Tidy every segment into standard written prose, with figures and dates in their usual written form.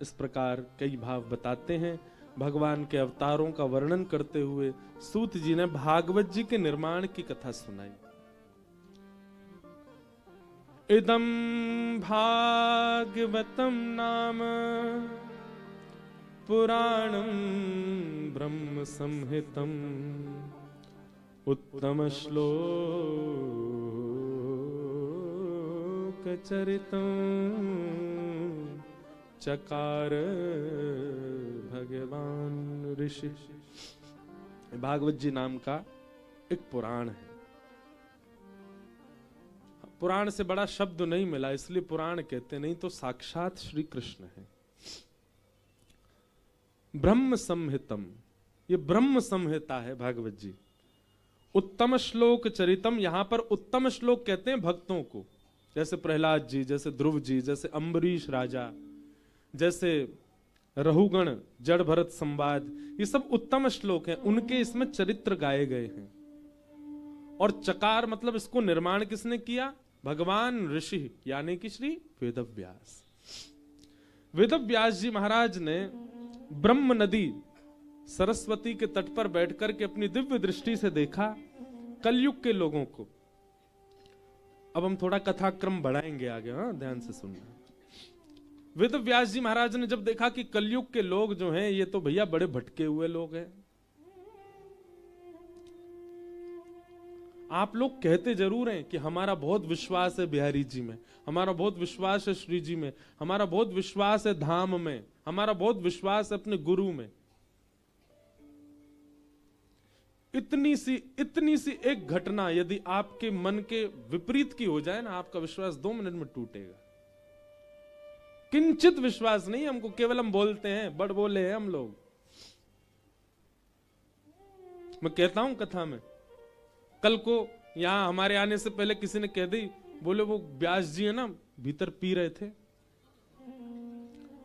इस प्रकार कई भाव बताते हैं। भगवान के अवतारों का वर्णन करते हुए सूत जी ने भागवत जी के निर्माण की कथा सुनाई। इदं भागवतम नाम पुराणं ब्रह्म संहितम् उत्तम श्लोक चरितं चकार भगवान ऋषि। भागवत जी नाम का एक पुराण है। पुराण से बड़ा शब्द नहीं मिला इसलिए पुराण कहते, नहीं तो साक्षात श्री कृष्ण है। ब्रह्म संहितम, ये ब्रह्म संहिता है भागवत जी। उत्तम श्लोक चरितम, यहां पर उत्तम श्लोक कहते हैं भक्तों को, जैसे प्रहलाद जी, जैसे ध्रुव जी, जैसे अम्बरीश राजा, जैसे रहुगण, जड़ भरत संवाद, ये सब उत्तम श्लोक हैं, उनके इसमें चरित्र गाए गए हैं। और चकार मतलब इसको निर्माण किसने किया? भगवान ऋषि यानी कि श्री वेदव्यास। वेदव्यास जी महाराज ने ब्रह्म नदी सरस्वती के तट पर बैठकर के अपनी दिव्य दृष्टि से देखा कलयुग के लोगों को। अब हम थोड़ा कथाक्रम बढ़ाएंगे आगे, हाँ ध्यान से सुनना। वेदव्यास जी महाराज ने जब देखा कि कलयुग के लोग जो हैं ये तो भैया बड़े भटके हुए लोग हैं। आप लोग कहते जरूर हैं कि हमारा बहुत विश्वास है बिहारी जी में, हमारा बहुत विश्वास है श्री जी में, हमारा बहुत विश्वास है धाम में, हमारा बहुत विश्वास है अपने गुरु में। इतनी सी एक घटना यदि आपके मन के विपरीत की हो जाए ना, आपका विश्वास 2 मिनट में टूटेगा। किंचित विश्वास नहीं हमको, केवल हम बोलते हैं, बड़ बोले हैं हम लोग। मैं कहता हूं कथा में, कल को यहां हमारे आने से पहले किसी ने कह दी, बोले वो व्यास जी है ना भीतर पी रहे थे,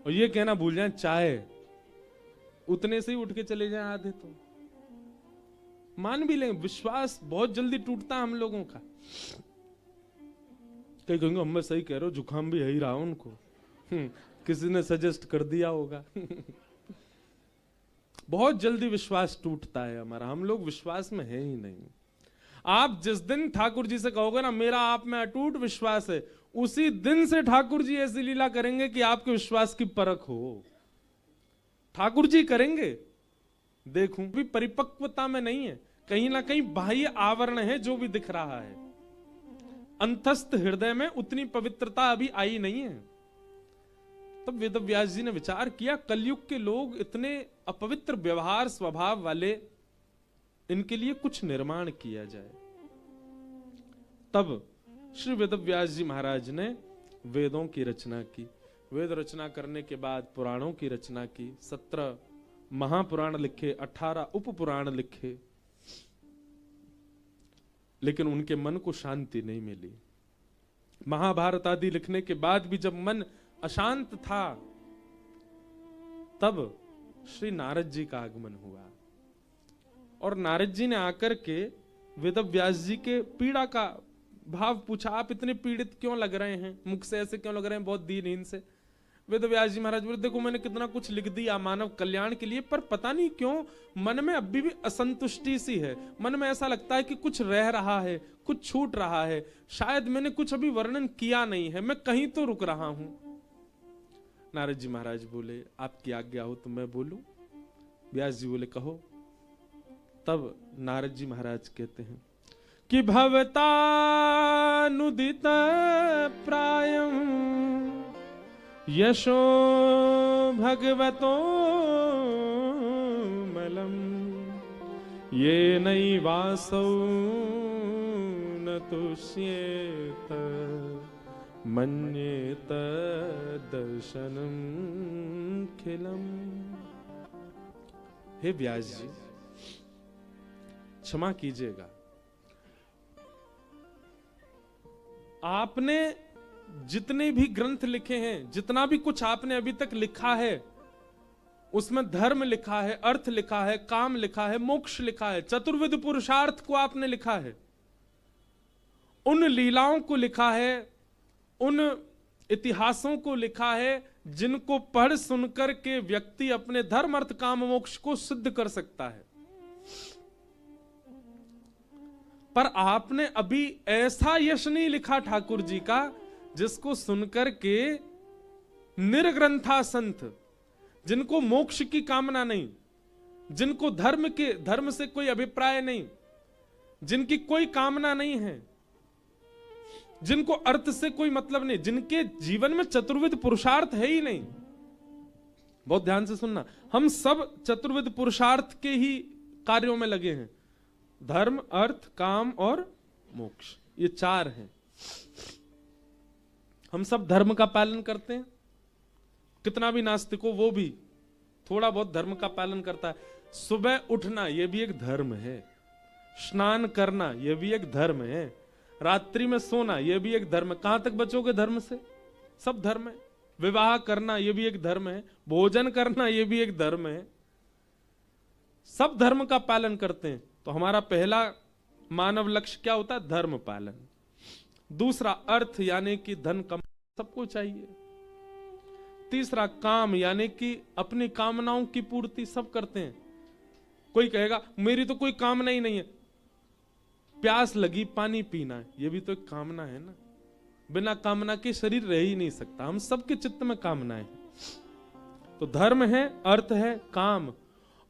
और ये कहना भूल जाए चाय, उतने से ही उठ के चले जाए आधे, तो मान भी लेंगे। विश्वास बहुत जल्दी टूटता है हम लोगों का। कहीं कहेंगे हम सही कह रहे हो, जुकाम भी है ही रहा उनको, किसी ने सजेस्ट कर दिया होगा। बहुत जल्दी विश्वास टूटता है हमारा, हम लोग विश्वास में है ही नहीं। आप जिस दिन ठाकुर जी से कहोगे ना मेरा आप में अटूट विश्वास है, उसी दिन से ठाकुर जी ऐसी लीला करेंगे कि आपके विश्वास की परख हो। ठाकुर जी करेंगे, देखूं भी परिपक्वता में नहीं है, कहीं ना कहीं बाह्य आवरण है जो भी दिख रहा है, अंतस्थ हृदय में उतनी पवित्रता अभी आई नहीं है। तब वेदव्यास जी ने विचार किया कलयुग के लोग इतने अपवित्र व्यवहार स्वभाव वाले, इनके लिए कुछ निर्माण किया जाए। तब श्री वेदव्यास जी महाराज ने वेदों की रचना की। वेद रचना करने के बाद पुराणों की रचना की। 17 महापुराण लिखे, 18 उपपुराण लिखे, लेकिन उनके मन को शांति नहीं मिली। महाभारत आदि लिखने के बाद भी जब मन अशांत था, तब श्री नारद जी का आगमन हुआ, और नारद जी ने आकर के वेदव्यास जी के पीड़ा का भाव पूछा, आप इतने पीड़ित क्यों लग रहे हैं, मुख से ऐसे क्यों लग रहे हैं, बहुत दीनहीन से। वेदव्यास जी महाराज बोले देखो मैंने कितना कुछ लिख दिया मानव कल्याण के लिए, पर पता नहीं क्यों मन में अभी भी असंतुष्टि सी है, मन में ऐसा लगता है कि कुछ रह रहा है, कुछ छूट रहा है, शायद मैंने कुछ अभी वर्णन किया नहीं है, मैं कहीं तो रुक रहा हूं। नारद जी महाराज बोले आपकी आज्ञा हो तो मैं बोलूं। व्यास जी बोले कहो। तब नारद जी महाराज कहते हैं कि भवतानुदित प्रायं यशो भगवतो मलम ये नैवासौ न तुष्येत मन्येत दर्शनम खिलम। हे व्यास जी क्षमा कीजिएगा, आपने जितने भी ग्रंथ लिखे हैं, जितना भी कुछ आपने अभी तक लिखा है, उसमें धर्म लिखा है, अर्थ लिखा है, काम लिखा है, मोक्ष लिखा है, चतुर्विध पुरुषार्थ को आपने लिखा है, उन लीलाओं को लिखा है, उन इतिहासों को लिखा है जिनको पढ़ सुनकर के व्यक्ति अपने धर्म अर्थ काम मोक्ष को सिद्ध कर सकता है। पर आपने अभी ऐसा यश नहीं लिखा ठाकुर जी का जिसको सुनकर के निर्ग्रंथा संत, जिनको मोक्ष की कामना नहीं, जिनको धर्म से कोई अभिप्राय नहीं, जिनकी कोई कामना नहीं है, जिनको अर्थ से कोई मतलब नहीं, जिनके जीवन में चतुर्विध पुरुषार्थ है ही नहीं। बहुत ध्यान से सुनना, हम सब चतुर्विध पुरुषार्थ के ही कार्यों में लगे हैं। धर्म, अर्थ, काम और मोक्ष, ये चार हैं। हम सब धर्म का पालन करते हैं। कितना भी नास्तिक हो वो भी थोड़ा बहुत धर्म का पालन करता है। सुबह उठना ये भी एक धर्म है, स्नान करना ये भी एक धर्म है, रात्रि में सोना ये भी एक धर्म है। कहां तक बचोगे धर्म से? सब धर्म है। विवाह करना ये भी एक धर्म है, भोजन करना ये भी एक धर्म है। सब धर्म का पालन करते हैं। तो हमारा पहला मानव लक्ष्य क्या होता है? धर्म पालन। दूसरा अर्थ यानी कि धन कमाना सबको चाहिए। तीसरा काम यानी कि अपनी कामनाओं की पूर्ति सब करते हैं। कोई कहेगा मेरी तो कोई कामना ही नहीं है, प्यास लगी पानी पीना है, ये भी तो एक कामना है ना। बिना कामना के शरीर रह ही नहीं सकता। हम सबके चित्त में कामनाएं हैं। तो धर्म है, अर्थ है, काम,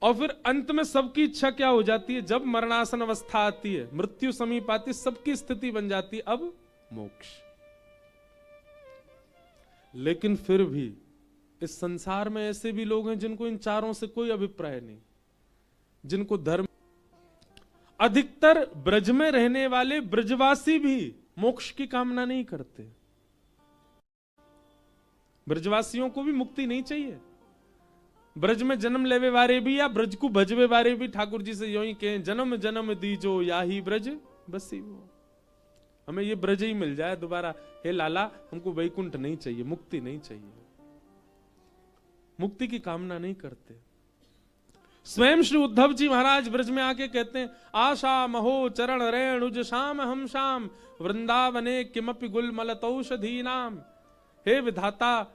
और फिर अंत में सबकी इच्छा क्या हो जाती है? जब मरणासन अवस्था आती है, मृत्यु समीप आती है, सबकी स्थिति बन जाती है अब मोक्ष। लेकिन फिर भी इस संसार में ऐसे भी लोग हैं जिनको इन चारों से कोई अभिप्राय नहीं, जिनको धर्म, अधिकतर ब्रज में रहने वाले ब्रजवासी भी मोक्ष की कामना नहीं करते। ब्रजवासियों को भी मुक्ति नहीं चाहिए। ब्रज में जन्म लेवे वारे भी या ब्रज को भजवे वारे भी ठाकुर जी से यो ही कहें, जन्म जन्म दीजो या ही ब्रज बसी वो। हमें ये ब्रज ही मिल जाए दोबारा। हे लाला, हमको वैकुंठ नहीं चाहिए, मुक्ति नहीं चाहिए। मुक्ति की कामना नहीं करते। स्वयं श्री उद्धव जी महाराज ब्रज में आके कहते हैं, आशा महो चरण रेणुज श्याम हम श्याम वृंदावने किमपि गुलमलतौषधी नाम। हे विधाता,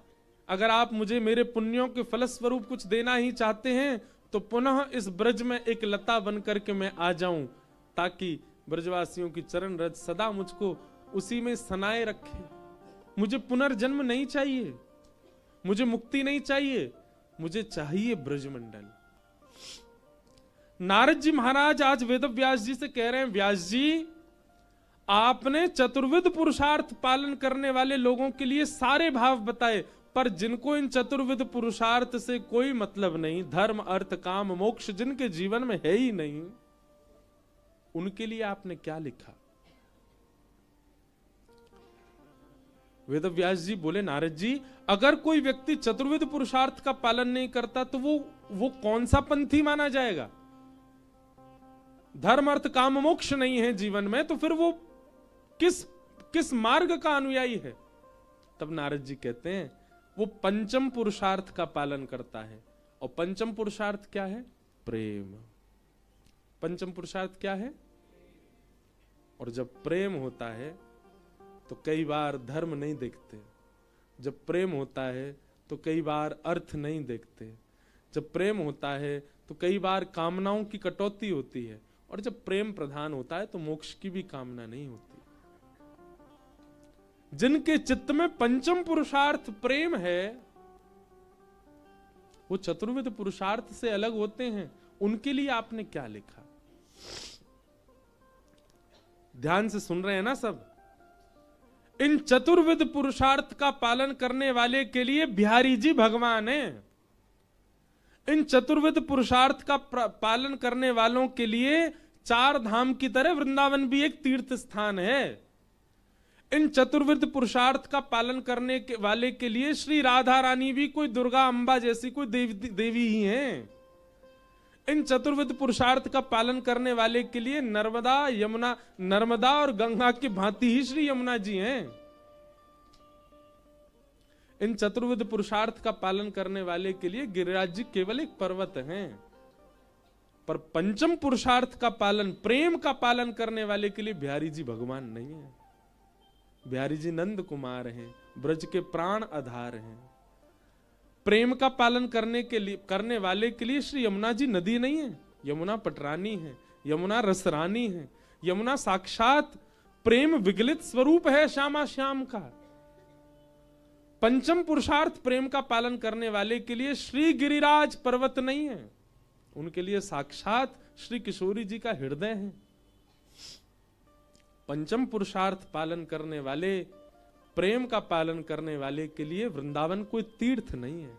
अगर आप मुझे मेरे पुण्यों के फलस्वरूप कुछ देना ही चाहते हैं तो पुनः इस ब्रज में एक लता बन करके मैं आ जाऊं, ताकि ब्रजवासियों की चरण रज सदा मुझको उसी में सनाए रखे। मुझे पुनर्जन्म नहीं चाहिए, मुझे मुक्ति नहीं चाहिए, मुझे चाहिए ब्रजमंडल। नारद जी महाराज आज वेद व्यास जी से कह रहे हैं, व्यास जी आपने चतुर्विध पुरुषार्थ पालन करने वाले लोगों के लिए सारे भाव बताए, पर जिनको इन चतुर्विध पुरुषार्थ से कोई मतलब नहीं, धर्म अर्थ काम मोक्ष जिनके जीवन में है ही नहीं, उनके लिए आपने क्या लिखा? वेद व्यास जी बोले, नारद जी अगर कोई व्यक्ति चतुर्विध पुरुषार्थ का पालन नहीं करता तो वो कौन सा पंथी माना जाएगा? धर्म अर्थ काम मोक्ष नहीं है जीवन में, तो फिर वो किस मार्ग का अनुयायी है? तब नारद जी कहते हैं, वो पंचम पुरुषार्थ का पालन करता है। और पंचम पुरुषार्थ क्या है? प्रेम। पंचम पुरुषार्थ क्या है? और जब प्रेम होता है तो कई बार धर्म नहीं देखते, जब प्रेम होता है तो कई बार अर्थ नहीं देखते, जब प्रेम होता है तो कई बार कामनाओं की कटौती होती है, और जब प्रेम प्रधान होता है तो मोक्ष की भी कामना नहीं होती। जिनके चित्त में पंचम पुरुषार्थ प्रेम है, वो चतुर्विध पुरुषार्थ से अलग होते हैं। उनके लिए आपने क्या लिखा? ध्यान से सुन रहे हैं ना सब? इन चतुर्विध पुरुषार्थ का पालन करने वाले के लिए बिहारी जी भगवान हैं। इन चतुर्विध पुरुषार्थ का पालन करने वालों के लिए चार धाम की तरह वृंदावन भी एक तीर्थ स्थान है। इन चतुर्विध पुरुषार्थ का पालन करने के वाले के लिए श्री राधा रानी भी कोई दुर्गा अंबा जैसी कोई देवी ही हैं। इन चतुर्विध पुरुषार्थ का पालन करने वाले के लिए नर्मदा और गंगा की भांति ही श्री यमुना जी हैं। इन चतुर्विध पुरुषार्थ का पालन करने वाले के लिए गिरिराज जी केवल एक पर्वत हैं। पर पंचम पुरुषार्थ का पालन, प्रेम का पालन करने वाले के लिए बिहारी जी भगवान नहीं है। बिहारी जी नंद कुमार हैं, ब्रज के प्राण आधार हैं। प्रेम का पालन करने वाले के लिए श्री यमुना जी नदी नहीं है, यमुना पटरानी है, यमुना रसरानी है, यमुना साक्षात प्रेम विगलित स्वरूप है श्यामा श्याम का। पंचम पुरुषार्थ प्रेम का पालन करने वाले के लिए श्री गिरिराज पर्वत नहीं है, उनके लिए साक्षात श्री किशोरी जी का हृदय है। पंचम पुरुषार्थ पालन करने वाले, प्रेम का पालन करने वाले के लिए वृंदावन कोई तीर्थ नहीं है,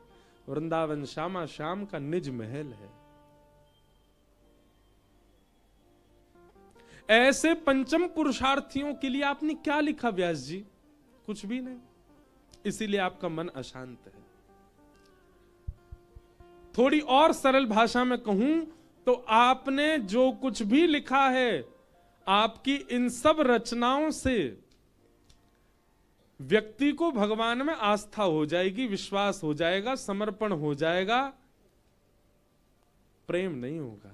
वृंदावन श्यामा श्याम का निज महल है। ऐसे पंचम पुरुषार्थियों के लिए आपने क्या लिखा व्यास जी? कुछ भी नहीं, इसीलिए आपका मन अशांत है। थोड़ी और सरल भाषा में कहूं तो आपने जो कुछ भी लिखा है, आपकी इन सब रचनाओं से व्यक्ति को भगवान में आस्था हो जाएगी, विश्वास हो जाएगा, समर्पण हो जाएगा, प्रेम नहीं होगा।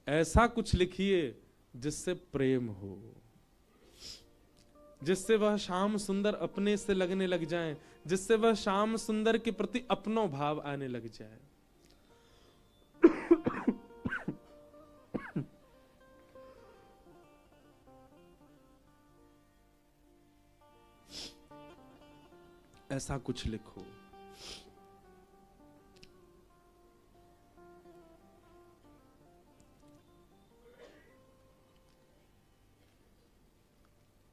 ऐसा कुछ लिखिए जिससे प्रेम हो, जिससे वह श्याम सुंदर अपने से लगने लग जाएं, जिससे वह श्याम सुंदर के प्रति अपनो भाव आने लग जाए। ऐसा कुछ लिखो।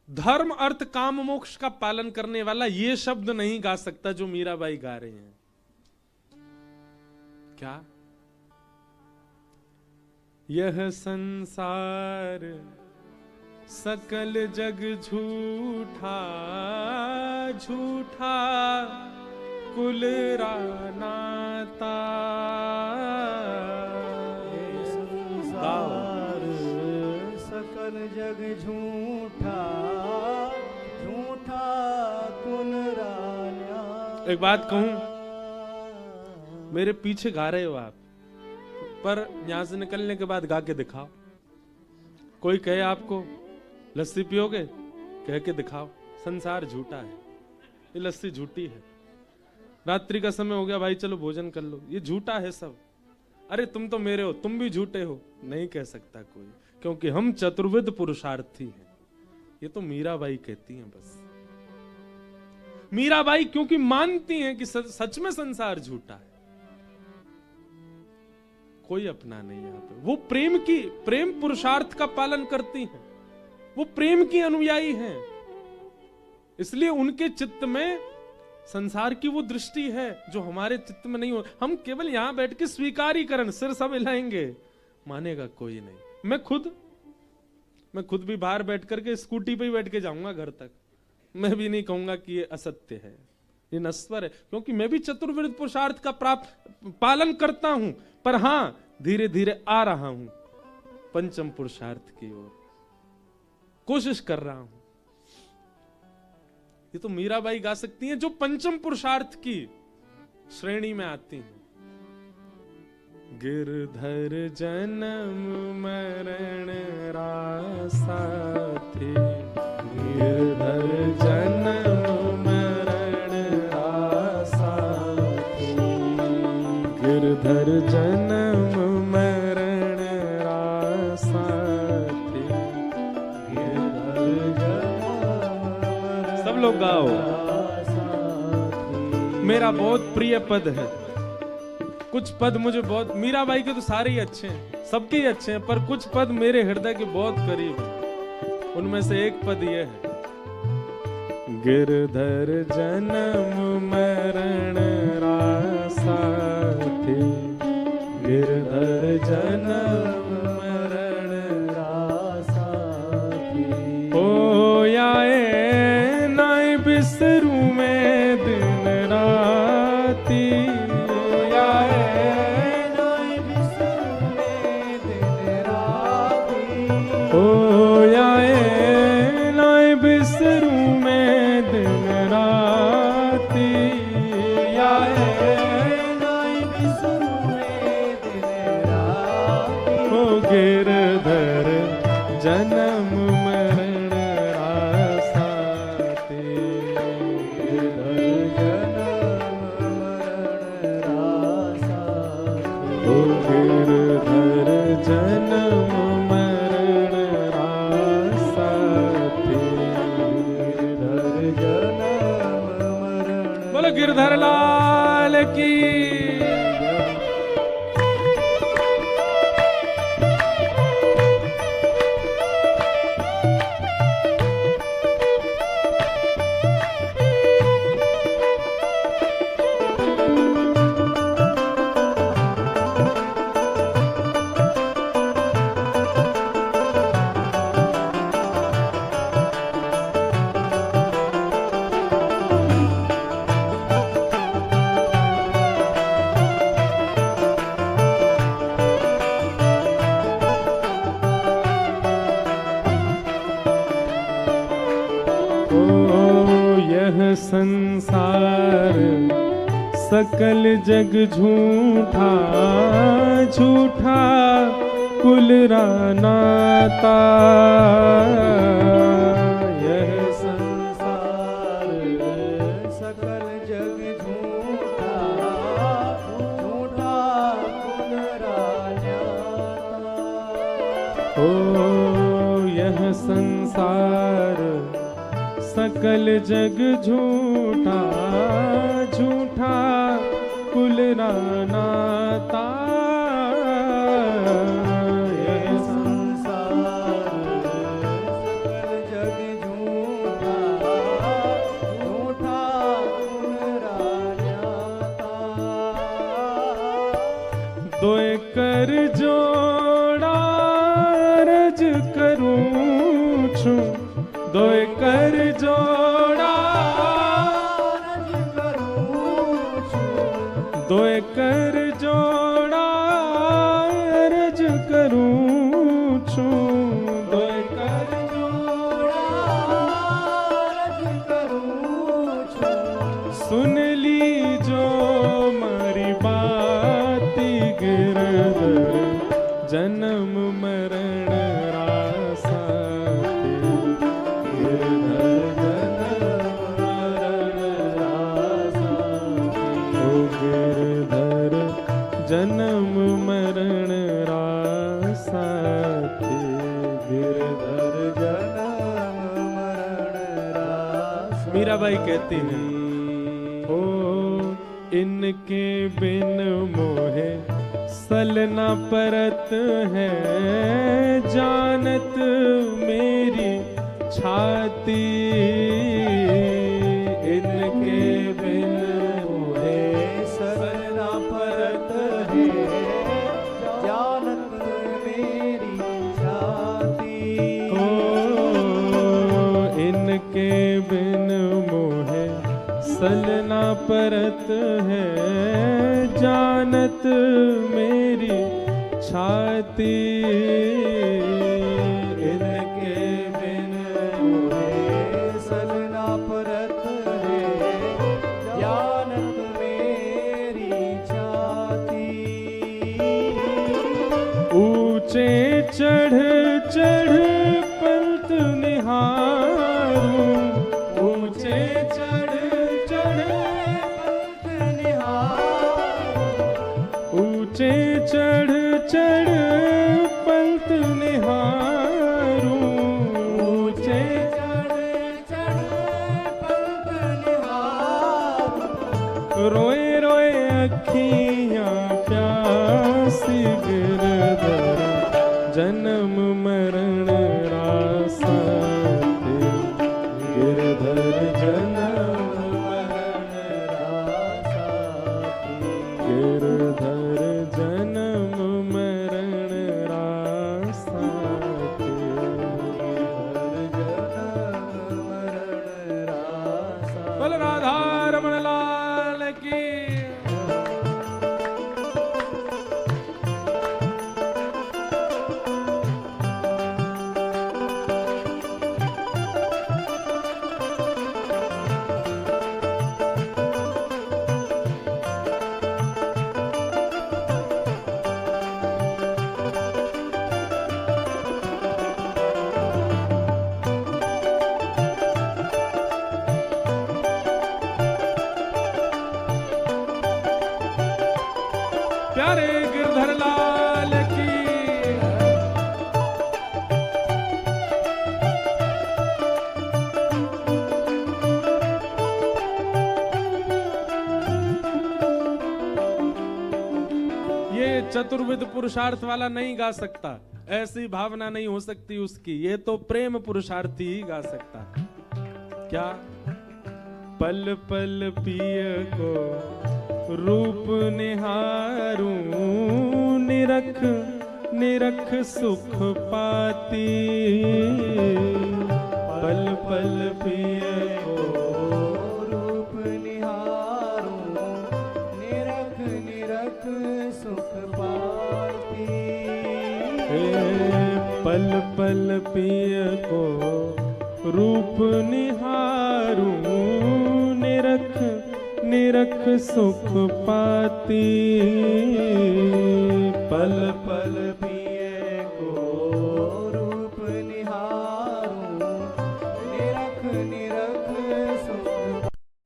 धर्म अर्थ काम मोक्ष का पालन करने वाला ये शब्द नहीं गा सकता जो मीराबाई गा रहे हैं। क्या? यह संसार सकल जग झूठा, झूठा कुल रानाता। संसार सकल जग झूठा, झूठा कुल राना। एक बात कहूं, मेरे पीछे गा रहे हो आप, पर यहां से निकलने के बाद गा के दिखाओ। कोई कहे आपको लस्सी पियोगे, कह के दिखाओ। संसार झूठा है, ये लस्सी झूठी है। रात्रि का समय हो गया भाई, चलो भोजन कर लो, ये झूठा है सब। अरे तुम तो मेरे हो, तुम भी झूठे हो, नहीं कह सकता कोई, क्योंकि हम चतुर्विध पुरुषार्थी हैं। ये तो मीराबाई कहती हैं बस। मीराबाई क्योंकि मानती हैं कि सच में संसार झूठा है। कोई अपना नहीं यहां पे। वो प्रेम पुरुषार्थ का पालन करती हैं, वो प्रेम की अनुयायी हैं, इसलिए उनके चित्त में संसार की वो दृष्टि है जो हमारे चित्त में नहीं हो। हम केवल यहां बैठ के स्वीकारीकरण, सिर सब हिलाएंगे, मानेगा कोई नहीं। मैं खुद भी बाहर बैठ करके स्कूटी पे ही बैठ के जाऊंगा घर तक, मैं भी नहीं कहूंगा कि ये असत्य है, ये नश्वर है, क्योंकि मैं भी चतुर्विध पुरुषार्थ का पालन करता हूं, पर हां धीरे धीरे आ रहा हूं पंचम पुरुषार्थ की ओर, कोशिश कर रहा हूं। ये तो मीराबाई गा सकती हैं जो पंचम पुरुषार्थ की श्रेणी में आती हैं। गिरधर जन्म मरण रासा थे, गिरधर जन्म मरण रासा थे, गिरधर जन्म मरण रासा थे, गिरधर जन्म। सब लोग गाओ। मेरा बहुत प्रिय पद है, कुछ पद मुझे बहुत, मीराबाई के तो सारे ही अच्छे हैं, सबके ही अच्छे हैं, पर कुछ पद मेरे हृदय के बहुत करीब हैं। उनमें से एक पद ये है, गिरधर जन्म मरण रासा थे, गिरधर जन्म मरण रासा थे। ओ याए नाय बिसरू में दिन राती, जन्म मरण रासा ते, गिरधर जन्म ओ गिरधर जन्म मरण रासाथी, गिरधर जन्म मरण। बोलो गिरधर लाल की। संसार सकल जग झूठा, झूठा कुल नाता। यह संसार सकल जग झूठा, झूठा कुल नाता। ओ यह संसार सकल जग झूठा, झूठा कुल नाता। यह संसार सकल जग झूठा, झूठा कुल नाता। दोय कर जोड़ा रज करूं छू, दोय कर जोड़ा रज करूं छू, दोय कर जोड़ा रज करूं छू, दोय कर जोड़ा रज करूं छू। सुन ली जो मारी बाती गिरधर जन्म मरण रासाथी, गिरधर जन्म मरण रासाथी, गिरधर जन्म मरण रासाथी। मीराबाई कहती हैं, ओ इनके बिन मोहे सलना परत है, जानत मेरी छाती। इनके बिन मोहे सलना परत है, जानत मेरी छाती। ओ इनके बिन मोहे सलना परत है, जानत मेरी छाती। इनके बिन मोहे सलना परत है, जानत मेरी छाती। ऊंचे चढ़ चढ़ पंत निहारूं, ऊंचे चढ़ चढ़ पंत निहारूं, ऊंचे चढ़ चढ़ पंत निहारूं, ऊंचे चढ़ चढ़ पंत निहारूं। रोए रोए अखियां प्यासी गिरधर जन्म मरण रासाथी, गिरधर जन्म मरण रासाथी, गिरधर जन्म मरण रासाथी, गिरधर जन्म मरण रासाथी। बोल राधा रमण लाल की। प्यारे गिरधर लाल की। ये चतुर्विध पुरुषार्थ वाला नहीं गा सकता, ऐसी भावना नहीं हो सकती उसकी, ये तो प्रेम पुरुषार्थी ही गा सकता है। क्या? पल पल पिय को रूप निहारूं, निरख निरख सुख पाती। पल पल पिय को रूप निहारूं, निरख निरख सुख पाती। पल पल पिय को रूप निहारूं, निरख निरख सुख पाती। पल पल पिए को रूप निहारूं, निरख निरख सुख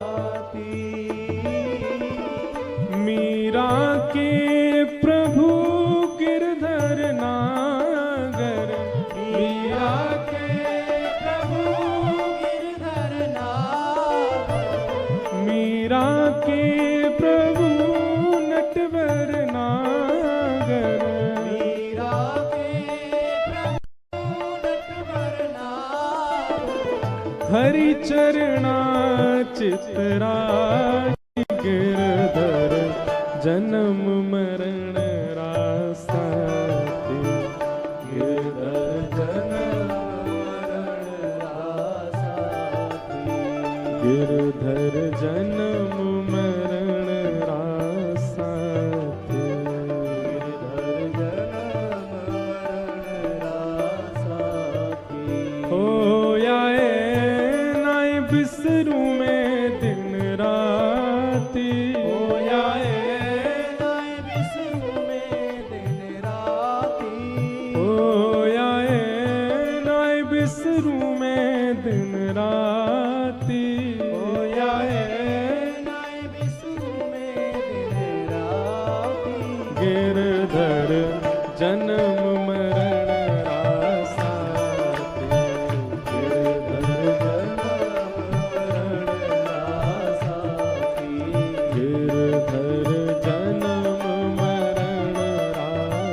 पाती। मीरा के प्रभु गिरधर नागर, मीरा के प्रभु गिरधर नागर, मीरा के प्रभु नटवर नागर। मीरा के प्रभु नटवर नागर। हरि चरणा चितरा गिरधर, जन्म मरण रासाती। गिरधर गिरधर जन्म मरण रासाती। हो आए नाय बिसरू में दिन राती। हो आए नाय बिसरू में दिन राती। हो आए नाय बिसरू में दिन राती। हो आए नाय बिसरू में दिन राती। गिरधर जन्म मरण रासाती। गिरधर गिरधर जन्म मरण रासाती।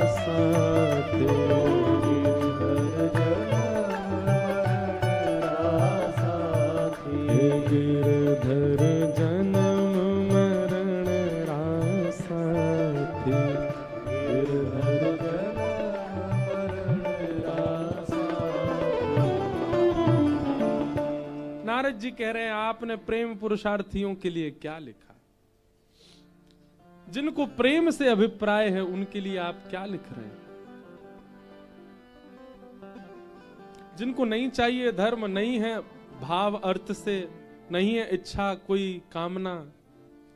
गिरधर जन्म मरण रासाती। गिरधर नारद जी कह रहे हैं आपने प्रेम पुरुषार्थियों के लिए क्या लिखा? जिनको प्रेम से अभिप्राय है उनके लिए आप क्या लिख रहे हैं? जिनको नहीं चाहिए, धर्म नहीं है भाव अर्थ से, नहीं है इच्छा कोई कामना,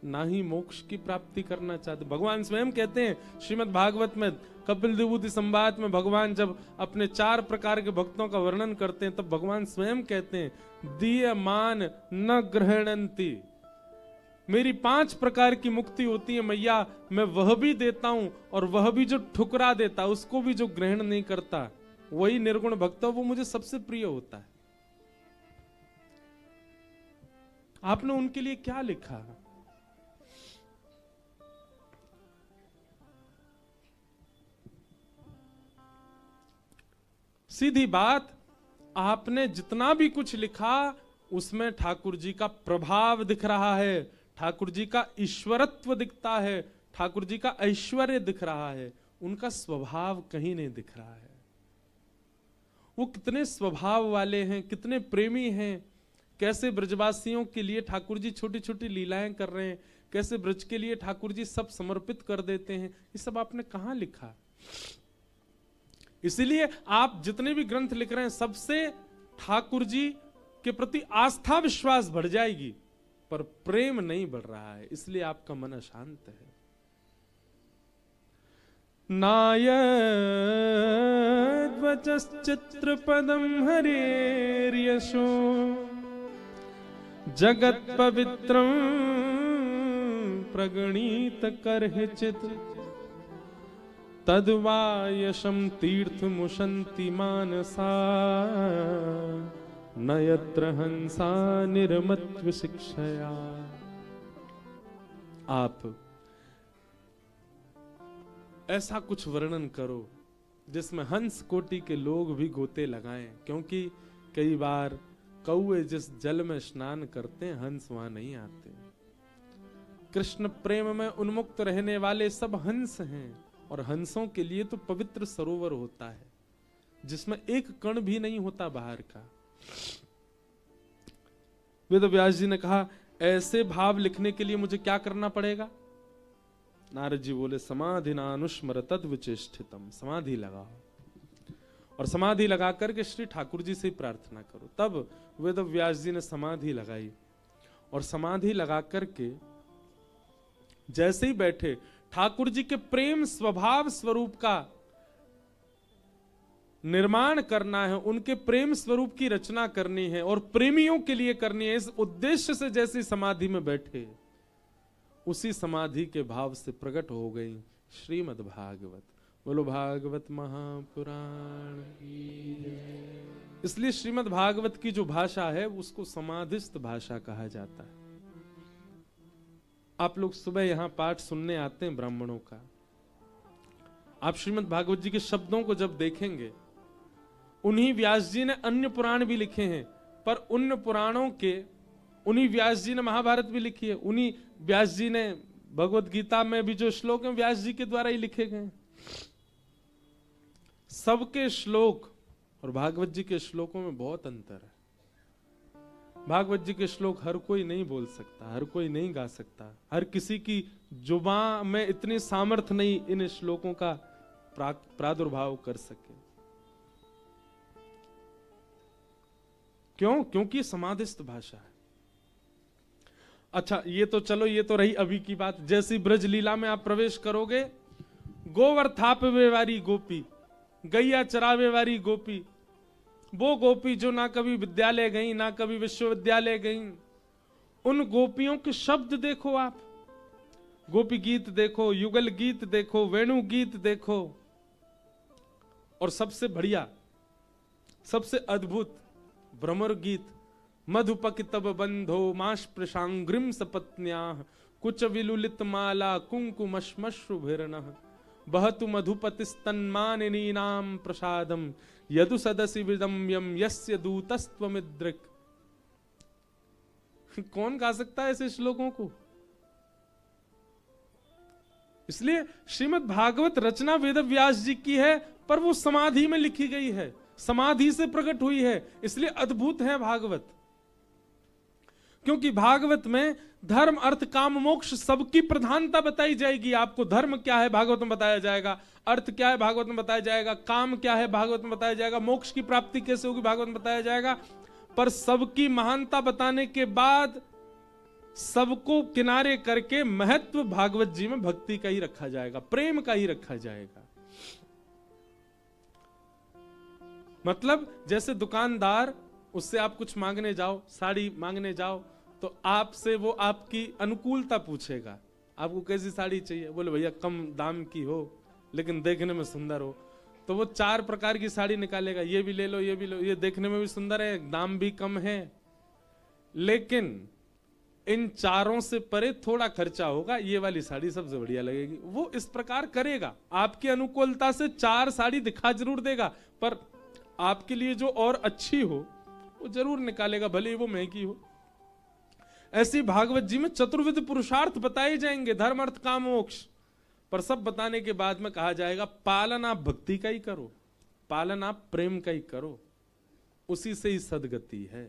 ना ही मोक्ष की प्राप्ति करना चाहते, भगवान स्वयं कहते हैं श्रीमद् भागवत में कपिल विभूति संवाद में भगवान जब अपने 4 प्रकार के भक्तों का वर्णन करते हैं तब भगवान स्वयं कहते हैं दीयमान न ग्रहणंती। मेरी 5 प्रकार की मुक्ति होती है मैया, मैं वह भी देता हूं और वह भी जो ठुकरा देता, उसको भी जो ग्रहण नहीं करता, वही निर्गुण भक्त, वो मुझे सबसे प्रिय होता है। आपने उनके लिए क्या लिखा? सीधी बात, आपने जितना भी कुछ लिखा उसमें ठाकुर जी का प्रभाव दिख रहा है, ठाकुर जी का ईश्वरत्व दिखता है, ठाकुर जी का ऐश्वर्य दिख रहा है, उनका स्वभाव कहीं नहीं दिख रहा है। वो कितने स्वभाव वाले हैं, कितने प्रेमी हैं, कैसे ब्रजवासियों के लिए ठाकुर जी छोटी छोटी लीलाएं कर रहे हैं, कैसे ब्रज के लिए ठाकुर जी सब समर्पित कर देते हैं, ये सब आपने कहां लिखा? इसीलिए आप जितने भी ग्रंथ लिख रहे हैं सबसे ठाकुर जी के प्रति आस्था विश्वास बढ़ जाएगी, पर प्रेम नहीं बढ़ रहा है, इसलिए आपका मन अशांत है। नायद्वचश्चित्र पदम हरेर्यशो जगत पवित्रं प्रगणित करहिचित तद्वा यशम तीर्थ मुशंति मानसा न यत्र हंसा निर्मत्व शिक्षया। आप ऐसा कुछ वर्णन करो जिसमें हंस कोटि के लोग भी गोते लगाएं, क्योंकि कई बार कौए जिस जल में स्नान करते हैं हंस वहां नहीं आते। कृष्ण प्रेम में उन्मुक्त रहने वाले सब हंस हैं, और हंसों के लिए तो पवित्र सरोवर होता है जिसमें एक कण भी नहीं होता बाहर का। वेद व्यास जी ने कहा ऐसे भाव लिखने के लिए मुझे क्या करना पड़ेगा? नारद जी बोले समाधि नानुस्मर तद्विचेष्टितम, समाधि लगाओ, और समाधि लगा करके श्री ठाकुर जी से प्रार्थना करो। तब वेद व्यास जी ने समाधि लगाई, और समाधि लगा करके जैसे ही बैठे, ठाकुर जी के प्रेम स्वभाव स्वरूप का निर्माण करना है, उनके प्रेम स्वरूप की रचना करनी है और प्रेमियों के लिए करनी है। इस उद्देश्य से जैसी समाधि में बैठे, उसी समाधि के भाव से प्रकट हो गई श्रीमद् भागवत। बोलो भागवत महापुराण की जय। इसलिए श्रीमद् भागवत की जो भाषा है उसको समाधिस्थ भाषा कहा जाता है। आप लोग सुबह यहां पाठ सुनने आते हैं ब्राह्मणों का, आप श्रीमद् भागवत जी के शब्दों को जब देखेंगे, उन्हीं व्यास जी ने अन्य पुराण भी लिखे हैं, पर उन पुराणों के उन्हीं व्यास जी ने महाभारत भी लिखी है, उन्हीं व्यास जी ने भगवत गीता में भी जो श्लोक हैं व्यास जी के द्वारा ही लिखे गए। सबके श्लोक और भागवत जी के श्लोकों में बहुत अंतर है। भागवत जी के श्लोक हर कोई नहीं बोल सकता, हर कोई नहीं गा सकता, हर किसी की जुबान में इतनी सामर्थ्य नहीं इन श्लोकों का प्रादुर्भाव कर सके। क्यों? क्योंकि समाधिस्थ भाषा है। अच्छा, ये तो चलो, ये तो रही अभी की बात। जैसी ब्रज लीला में आप प्रवेश करोगे, गोवर थापवे वाली गोपी, गैया चरावे वाली गोपी, वो गोपी जो ना कभी विद्यालय गई ना कभी विश्वविद्यालय गई, उन गोपियों के शब्द देखो आप, गोपी गीत देखो, युगल गीत देखो, वेणु गीत देखो, और सबसे बढ़िया, सबसे अद्भुत भ्रमर गीत, मधुपक तब बंधो माश प्रशांग्रिम सपत्न्याः कुच विलुलित माला कुंकुमश्मश्रुभिर्नः बहतु मधुपतिस्तन्मानिनी नाम प्रसादम यदु सदसि विदम्यम यस्य दूतस्त्वमिद्रिक। कौन गा सकता है ऐसे श्लोकों को? इसलिए श्रीमद् भागवत रचना वेद व्यास जी की है, पर वो समाधि में लिखी गई है, समाधि से प्रकट हुई है, इसलिए अद्भुत है भागवत। क्योंकि भागवत में धर्म अर्थ काम मोक्ष सबकी प्रधानता बताई जाएगी। आपको धर्म क्या है भागवत में बताया जाएगा, अर्थ क्या है भागवत में बताया जाएगा, काम क्या है भागवत में बताया जाएगा, मोक्ष की प्राप्ति कैसे होगी भागवत में बताया जाएगा। पर सबकी महानता बताने के बाद सबको किनारे करके महत्व भागवत जी में भक्ति का ही रखा जाएगा, प्रेम का ही रखा जाएगा। मतलब जैसे दुकानदार, उससे आप कुछ मांगने जाओ, साड़ी मांगने जाओ, तो आपसे वो आपकी अनुकूलता पूछेगा, आपको कैसी साड़ी चाहिए? बोले भैया कम दाम की हो लेकिन देखने में सुंदर हो। तो वो 4 प्रकार की साड़ी निकालेगा, ये भी ले लो, ये भी लो, ये देखने में भी सुंदर है, दाम भी कम है, लेकिन इन चारों से परे थोड़ा खर्चा होगा, ये वाली साड़ी सबसे बढ़िया लगेगी। वो इस प्रकार करेगा, आपकी अनुकूलता से 4 साड़ी दिखा जरूर देगा, पर आपके लिए जो और अच्छी हो वो जरूर निकालेगा, भले ही वो महंगी हो। ऐसी भागवत जी में चतुर्विध पुरुषार्थ बताए जाएंगे, धर्म अर्थ काम मोक्ष, पर सब बताने के बाद में कहा जाएगा पालन आप भक्ति का ही करो, पालन आप प्रेम का ही करो, उसी से ही सदगति है।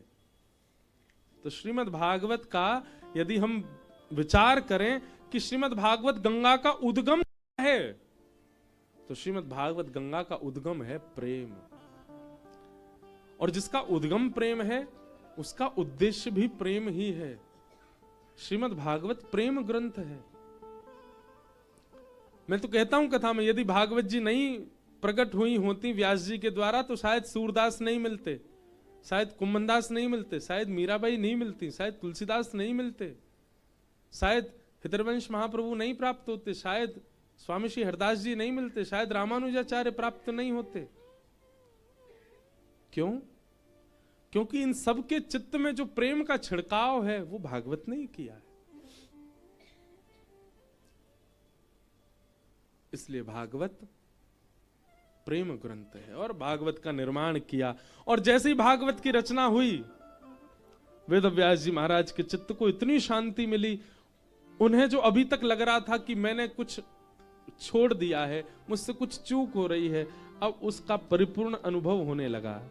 तो श्रीमद् भागवत का यदि हम विचार करें कि श्रीमद् भागवत गंगा का उद्गम है, तो श्रीमद् भागवत गंगा का उद्गम है प्रेम, और जिसका उद्गम प्रेम है उसका उद्देश्य भी प्रेम ही है। श्रीमद् भागवत प्रेम ग्रंथ है। मैं तो कहता हूं कथा में, यदि भागवत जी नहीं प्रकट हुई होती व्यास जी के द्वारा, तो शायद सूरदास नहीं मिलते, शायद कुम्भनदास नहीं मिलते, शायद मीराबाई नहीं मिलती, शायद तुलसीदास नहीं मिलते, शायद हितरवंश महाप्रभु नहीं प्राप्त होते, शायद स्वामी श्री हरदास जी नहीं मिलते, शायद रामानुजाचार्य प्राप्त नहीं होते। क्यों? क्योंकि इन सब के चित्त में जो प्रेम का छिड़काव है वो भागवत ने ही किया है। इसलिए भागवत प्रेम ग्रंथ है और भागवत का निर्माण किया। और जैसे ही भागवत की रचना हुई, वेद व्यास जी महाराज के चित्त को इतनी शांति मिली, उन्हें जो अभी तक लग रहा था कि मैंने कुछ छोड़ दिया है, मुझसे कुछ चूक हो रही है, अब उसका परिपूर्ण अनुभव होने लगा।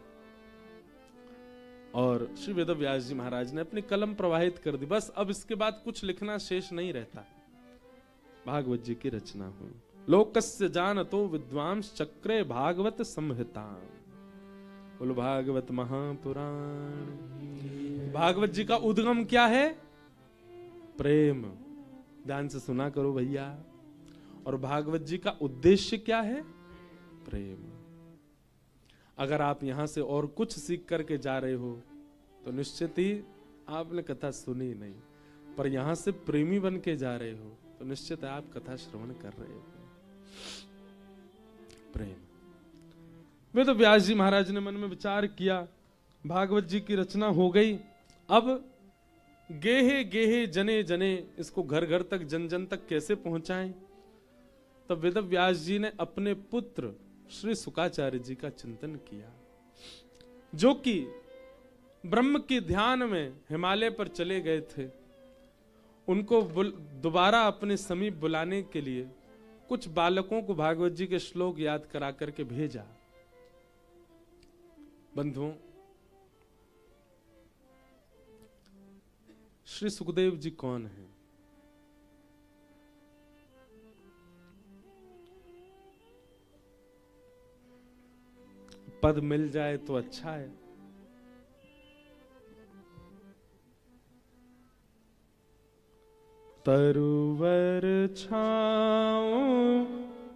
और श्री वेद व्यास जी महाराज ने अपनी कलम प्रवाहित कर दी। बस अब इसके बाद कुछ लिखना शेष नहीं रहता। भागवत जी की रचना हुई। लोकस्य जानतो विद्वांस चक्रे भागवत संहिता। बोलो भागवत महापुराण। भागवत जी का उद्गम क्या है? प्रेम। ध्यान से सुना करो भैया। और भागवत जी का उद्देश्य क्या है? प्रेम। अगर आप यहां से और कुछ सीख करके जा रहे हो तो निश्चित ही आपने कथा सुनी नहीं, पर यहां से प्रेमी बन के जा रहे हो तो निश्चित है आप कथा श्रवण कर रहे हो। प्रेम। वे तो व्यास जी महाराज ने मन में विचार किया, भागवत जी की रचना हो गई। अब गेहे गेहे जने जने इसको घर घर तक जन जन तक कैसे पहुंचाएं? तब वेद व्यास जी ने अपने पुत्र श्री शुकाचार्य जी का चिंतन किया, जो कि ब्रह्म के ध्यान में हिमालय पर चले गए थे। उनको दोबारा अपने समीप बुलाने के लिए कुछ बालकों को भागवत जी के श्लोक याद करा करके भेजा। बंधुओं, श्री सुखदेव जी कौन है? पद मिल जाए तो अच्छा है। तरुवर छाओ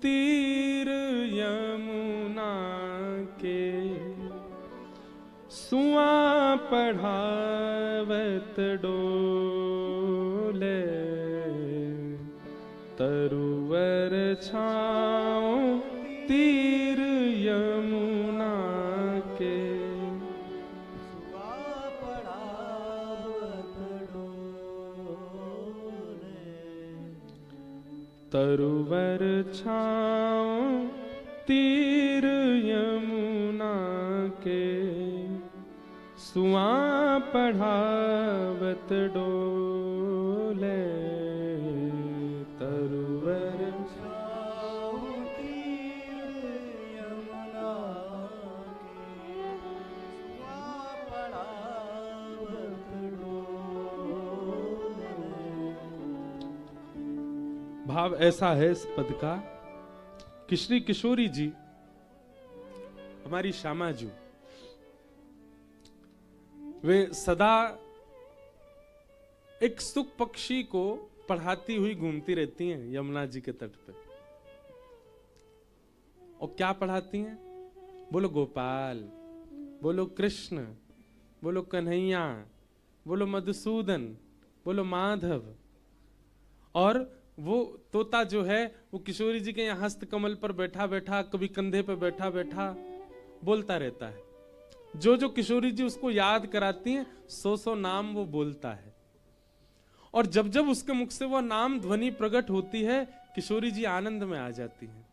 तीर यमुना के, सुआ पढ़ावत डोले। तरुवर छाओ तीर यमुना के, तरुवर छाओ तीर यमुना के, सुआ पढ़ावत डोले। तरुवर छाओ तीर यमुना के, सुआ पढ़ावत डोले। भाव ऐसा है इस पद का कि श्री किशोरी जी, हमारी श्यामा जी, वे सदा एक सुख पक्षी को पढ़ाती हुई घूमती रहती हैं यमुना जी के तट पे। और क्या पढ़ाती हैं? बोलो गोपाल, बोलो कृष्ण, बोलो कन्हैया, बोलो मधुसूदन, बोलो माधव। और वो तोता जो है वो किशोरी जी के यहाँ हस्त कमल पर बैठा बैठा, कभी कंधे पे बैठा बैठा बोलता रहता है। जो जो किशोरी जी उसको याद कराती हैं, सौ नाम वो बोलता है। और जब जब उसके मुख से वो नाम ध्वनि प्रकट होती है, किशोरी जी आनंद में आ जाती हैं।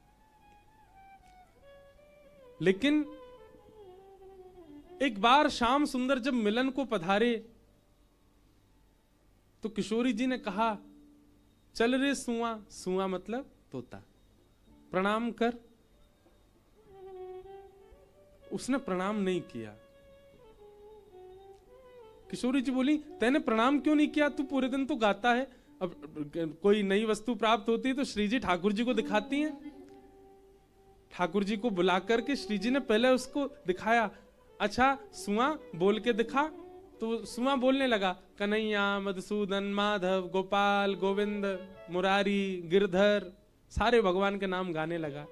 लेकिन एक बार श्याम सुंदर जब मिलन को पधारे तो किशोरी जी ने कहा, चल रे सुआ। सुआ मतलब तोता, प्रणाम कर। उसने प्रणाम नहीं किया। किशोरी जी बोली, तैने प्रणाम क्यों नहीं किया? तू पूरे दिन तो गाता है। अब कोई नई वस्तु प्राप्त होती है तो श्री जी ठाकुर जी को दिखाती हैं। ठाकुर जी को बुला करके श्री जी ने पहले उसको दिखाया। अच्छा सुआ बोल के दिखा। तो सुआ बोलने लगा, कन्हैया, मधुसूदन, माधव, गोपाल, गोविंद, मुरारी, गिरधर, सारे भगवान के नाम गाने लगा।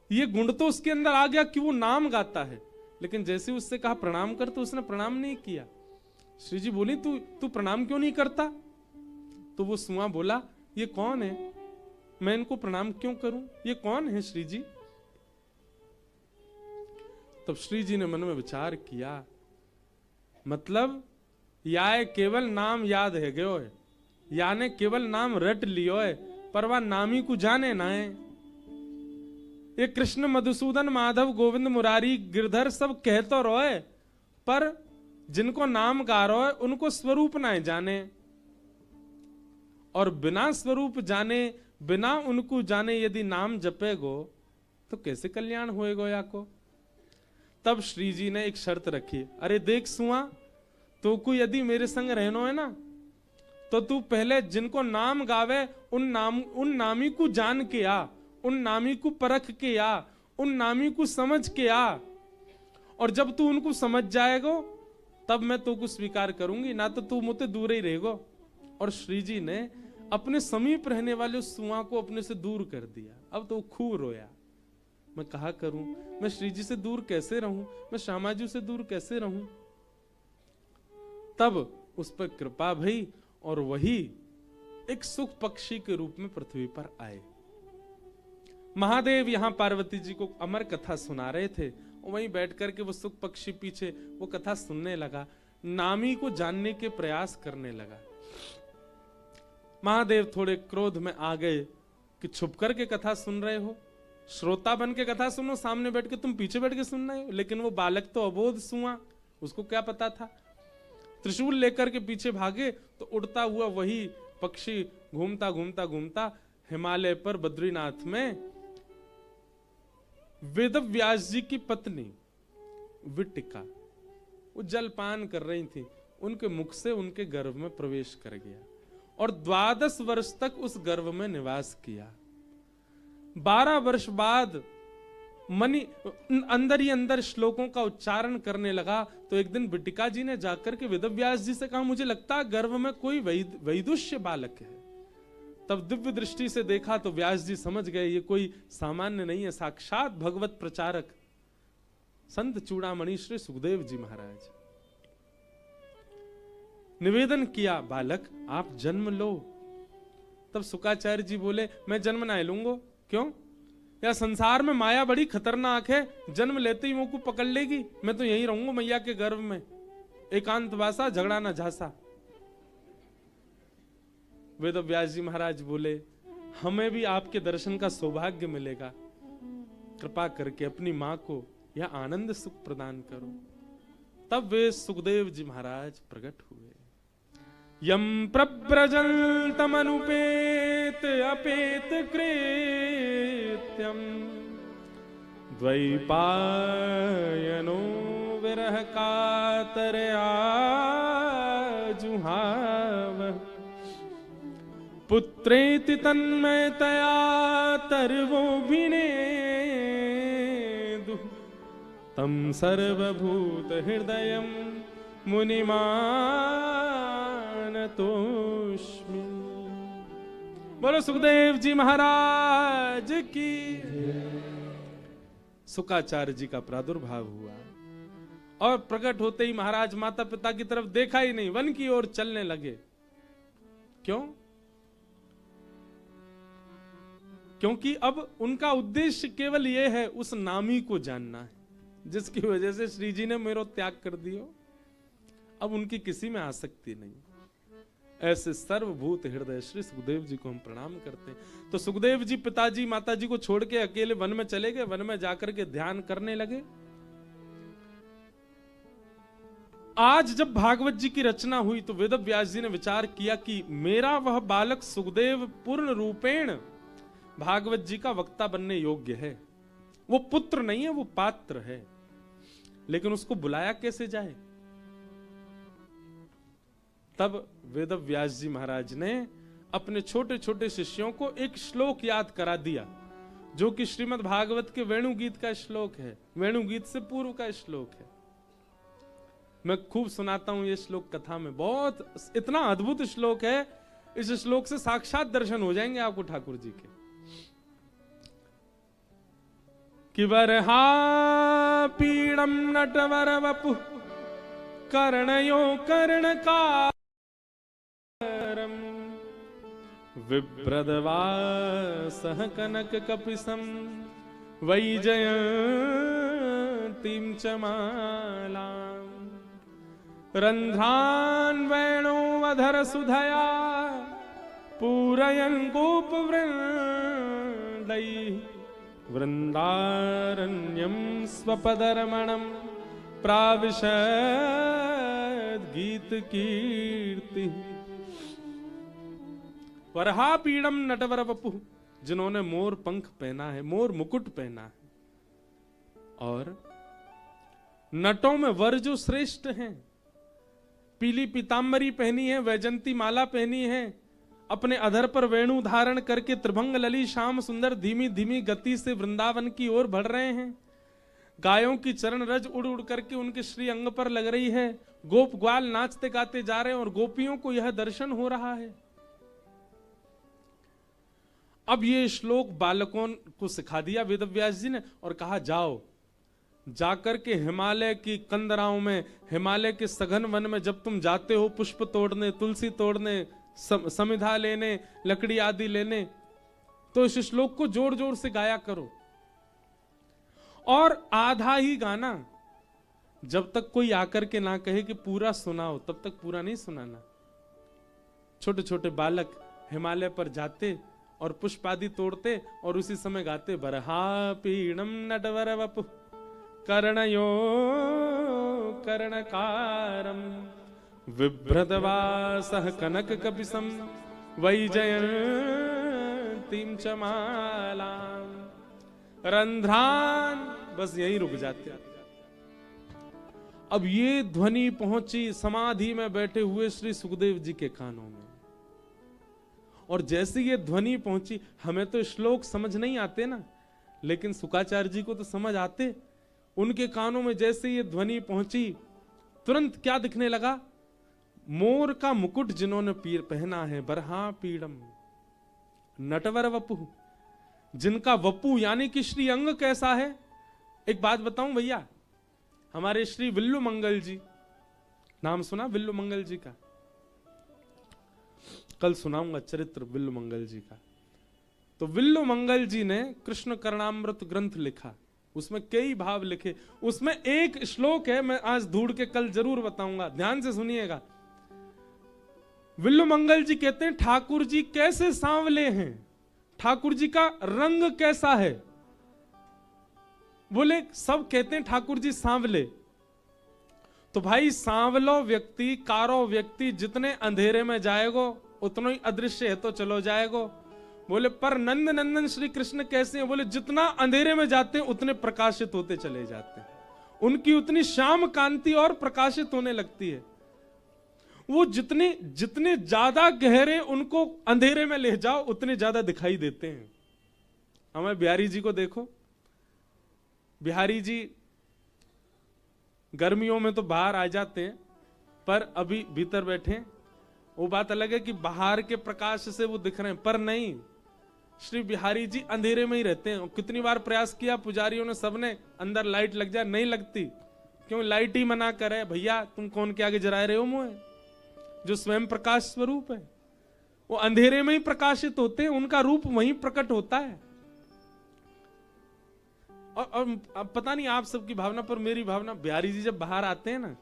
ये गुण तो उसके अंदर आ गया कि वो नाम गाता है। लेकिन जैसे उससे कहा प्रणाम कर तो उसने प्रणाम नहीं किया। श्री जी बोली, तू प्रणाम क्यों नहीं करता? तो वो सुआ बोला, ये कौन है, मैं इनको प्रणाम क्यों करूं, ये कौन है श्री जी। तब श्री जी ने मन में विचार किया, मतलब या केवल नाम याद है गयो है, याने केवल नाम रट लियो है, पर वह नामी को जाने ना है। ये कृष्ण मधुसूदन माधव गोविंद मुरारी गिरधर सब कह तो रोए, पर जिनको नाम गा रहा है उनको स्वरूप ना जाने, और बिना स्वरूप जाने बिना उनको जाने यदि नाम जपेगो तो कैसे कल्याण होएगो या को। तब श्री जी ने एक शर्त रखी, अरे देख सुआ, तो को यदि मेरे संग रहनो है ना, तो तू पहले जिनको नाम गावे उन नामी को जान के आ, उन नामी को परख के आ, उन नामी को समझ के आ, और जब तू उनको समझ जाएगो तब मैं तो को स्वीकार करूंगी, ना तो तू मुझसे दूर ही रहेगो। और श्री जी ने अपने समीप रहने वाले उस सुआ को अपने से दूर कर दिया। अब तो खूब रोया, मैं कहा करूं, मैं श्री जी से दूर कैसे रहूं, मैं श्यामा जी से दूर कैसे रहूं। तब उस पर कृपा भई और वही एक सुख पक्षी के रूप में पृथ्वी पर आए। महादेव यहां पार्वती जी को अमर कथा सुना रहे थे, वहीं बैठ करके वो सुख पक्षी पीछे वो कथा सुनने लगा, नामी को जानने के प्रयास करने लगा। महादेव थोड़े क्रोध में आ गए कि छुप करके कथा सुन रहे हो, श्रोता बन के कथा सुनो, सामने बैठ के तुम पीछे बैठ के सुन रहे हो। लेकिन वो बालक तो अबोध सुआ, उसको क्या पता था। त्रिशूल लेकर के पीछे भागे तो उड़ता हुआ वही पक्षी घूमता घूमता घूमता हिमालय पर बद्रीनाथ में वेद व्यास जी की पत्नी विटिका वो जलपान कर रही थी, उनके मुख से उनके गर्भ में प्रवेश कर गया और 12 वर्ष तक उस गर्भ में निवास किया। 12 वर्ष बाद मनी अंदर ही अंदर श्लोकों का उच्चारण करने लगा। तो एक दिन विटिका जी ने जाकर के वेद व्यास जी से कहा, मुझे लगता है गर्भ में कोई वैदुष्य बालक है। तब दिव्य दृष्टि से देखा तो व्यास जी समझ गए ये कोई सामान्य नहीं है, साक्षात भगवत प्रचारक संत चूड़ामणि श्री सुखदेव जी महाराज। निवेदन किया, बालक आप जन्म लो। तब शुकाचार्य जी बोले, मैं जन्म ना लूंगा, क्यों, या संसार में माया बड़ी खतरनाक है, जन्म लेते ही वो को पकड़ लेगी, मैं तो यहीं रहूंगा मैया के गर्भ में, एकांतवासा झगड़ा ना झांसा। वेद व्यास जी महाराज बोले, हमें भी आपके दर्शन का सौभाग्य मिलेगा, कृपा करके अपनी मां को यह आनंद सुख प्रदान करो। तब वे सुखदेव जी महाराज प्रकट हुए। यम प्रव्रजल तमनुपेत अपेत कृत्यम द्वैपायनो विरह कातरया जुहाव पुत्रेति तन्मयतया तर्वो भिनेदु तम सर्वभूत हृदयं मुनिमानतोस्मि। बोलो सुखदेव जी महाराज की। शुकाचार्य जी का प्रादुर्भाव हुआ और प्रकट होते ही महाराज माता पिता की तरफ देखा ही नहीं, वन की ओर चलने लगे। क्यों? क्योंकि अब उनका उद्देश्य केवल यह है उस नामी को जानना है, जिसकी वजह से श्री जी ने मेरो त्याग कर दियो। अब उनकी किसी में आसक्ति नहीं। ऐसे सर्वभूत हृदय श्री सुखदेव जी को हम प्रणाम करते हैं। तो सुखदेव जी पिताजी माताजी को छोड़ के अकेले वन में चले गए, वन में जाकर के ध्यान करने लगे। आज जब भागवत जी की रचना हुई तो वेद व्यास जी ने विचार किया कि मेरा वह बालक सुखदेव पूर्ण रूपेण भागवत जी का वक्ता बनने योग्य है। वो पुत्र नहीं है, वो पात्र है, लेकिन उसको बुलाया कैसे जाए। तब वेद व्यास जी महाराज ने अपने छोटे छोटे शिष्यों को एक श्लोक याद करा दिया, जो कि श्रीमद् भागवत के वेणुगीत का श्लोक है, वेणुगीत से पूर्व का श्लोक है। मैं खूब सुनाता हूं ये श्लोक कथा में, बहुत इतना अद्भुत श्लोक है। इस श्लोक से साक्षात दर्शन हो जाएंगे आपको ठाकुर जी के। कि वरहा पीड़म नटवर वपु कर्णयो कर्णकारम विभ्रदवासः कनक कपिसं वैजयन्तीं च मालाम् रन्ध्रान् वेणोवधर सुधया पूरयन् गोपवृन्दैः वृन्दारण्यं स्वपदरमणं प्राविशद् गीतकीर्तिः। वरहापीडम नटवर वपु, जिन्होंने मोर पंख पहना है, मोर मुकुट पहना है, और नटों में वर जो श्रेष्ठ हैं, पीली पीतांबरी पहनी है, वैजंती माला पहनी है, अपने अधर पर वेणु धारण करके त्रिभंग लली श्याम सुंदर धीमी धीमी गति से वृंदावन की ओर बढ़ रहे हैं। गायों की चरण रज उड़ उड़ करके उनके श्री अंग पर लग रही है। गोप ग्वाल नाचते गाते जा रहे हैं और गोपियों को यह दर्शन हो रहा है। अब ये श्लोक बालकों को सिखा दिया वेदव्यास जी ने और कहा जाओ, जाकर के हिमालय की कंदराओं में, हिमालय के सघन वन में जब तुम जाते हो पुष्प तोड़ने, तुलसी तोड़ने, समिधा लेने, लकड़ी आदि लेने, तो इस श्लोक को जोर जोर से गाया करो। और आधा ही गाना, जब तक कोई आकर के ना कहे कि पूरा सुनाओ तब तक पूरा नहीं सुनाना। छोटे छोटे बालक हिमालय पर जाते और पुष्प आदि तोड़ते और उसी समय गाते, बरहा पीणम नटवर वपु कर्णयो कर्णकारम विभ्रतवासः कनक कपिसं वैजयन्तीं च मालाम् रंध्रान, बस यहीं रुक जाते। अब ये ध्वनि पहुंची समाधि में बैठे हुए श्री सुखदेव जी के कानों में, और जैसे ये ध्वनि पहुंची, हमें तो श्लोक समझ नहीं आते ना, लेकिन शुकाचार्य जी को तो समझ आते। उनके कानों में जैसे ये ध्वनि पहुंची, तुरंत क्या दिखने लगा? मोर का मुकुट जिन्होंने पीर पहना है, बरहा पीड़म नटवर वपु, जिनका वपु यानी कि श्री अंग कैसा है। एक बात बताऊं भैया, हमारे श्री विल्लु मंगल जी, नाम सुना विल्लु मंगल जी का? कल सुनाऊंगा चरित्र विल्लु मंगल जी का। तो विल्लु मंगल जी ने कृष्ण करणामृत ग्रंथ लिखा, उसमें कई भाव लिखे। उसमें एक श्लोक है, मैं आज ढूंढ के कल जरूर बताऊंगा, ध्यान से सुनिएगा। विल्लु मंगल जी कहते हैं ठाकुर जी कैसे सांवले हैं, ठाकुर जी का रंग कैसा है। बोले सब कहते हैं ठाकुर जी सांवले, तो भाई सांवलो व्यक्ति, कारो व्यक्ति जितने अंधेरे में जाएगो उतना ही अदृश्य है तो चलो जाएगो। बोले पर नंद नंदन श्री कृष्ण कैसे हैं? बोले जितना अंधेरे में जाते हैं उतने प्रकाशित होते चले जाते हैं, उनकी उतनी श्याम कांति और प्रकाशित होने लगती है। वो जितने जितने ज्यादा गहरे उनको अंधेरे में ले जाओ उतने ज्यादा दिखाई देते हैं। हमें बिहारी जी को देखो, बिहारी जी गर्मियों में तो बाहर आ जाते हैं पर अभी भीतर बैठे। वो बात अलग है कि बाहर के प्रकाश से वो दिख रहे हैं, पर नहीं, श्री बिहारी जी अंधेरे में ही रहते हैं। कितनी बार प्रयास किया पुजारियों ने, सबने, अंदर लाइट लग जाए, नहीं लगती। क्यों? लाइट ही मना करे, भैया तुम कौन के आगे जला रहे हो मुझे, जो स्वयं प्रकाश स्वरूप है। वो अंधेरे में ही प्रकाशित होते हैं, उनका रूप वहीं प्रकट होता है। और अब पता नहीं आप सबकी भावना, पर मेरी भावना, बिहारी जी जब बाहर आते हैं ना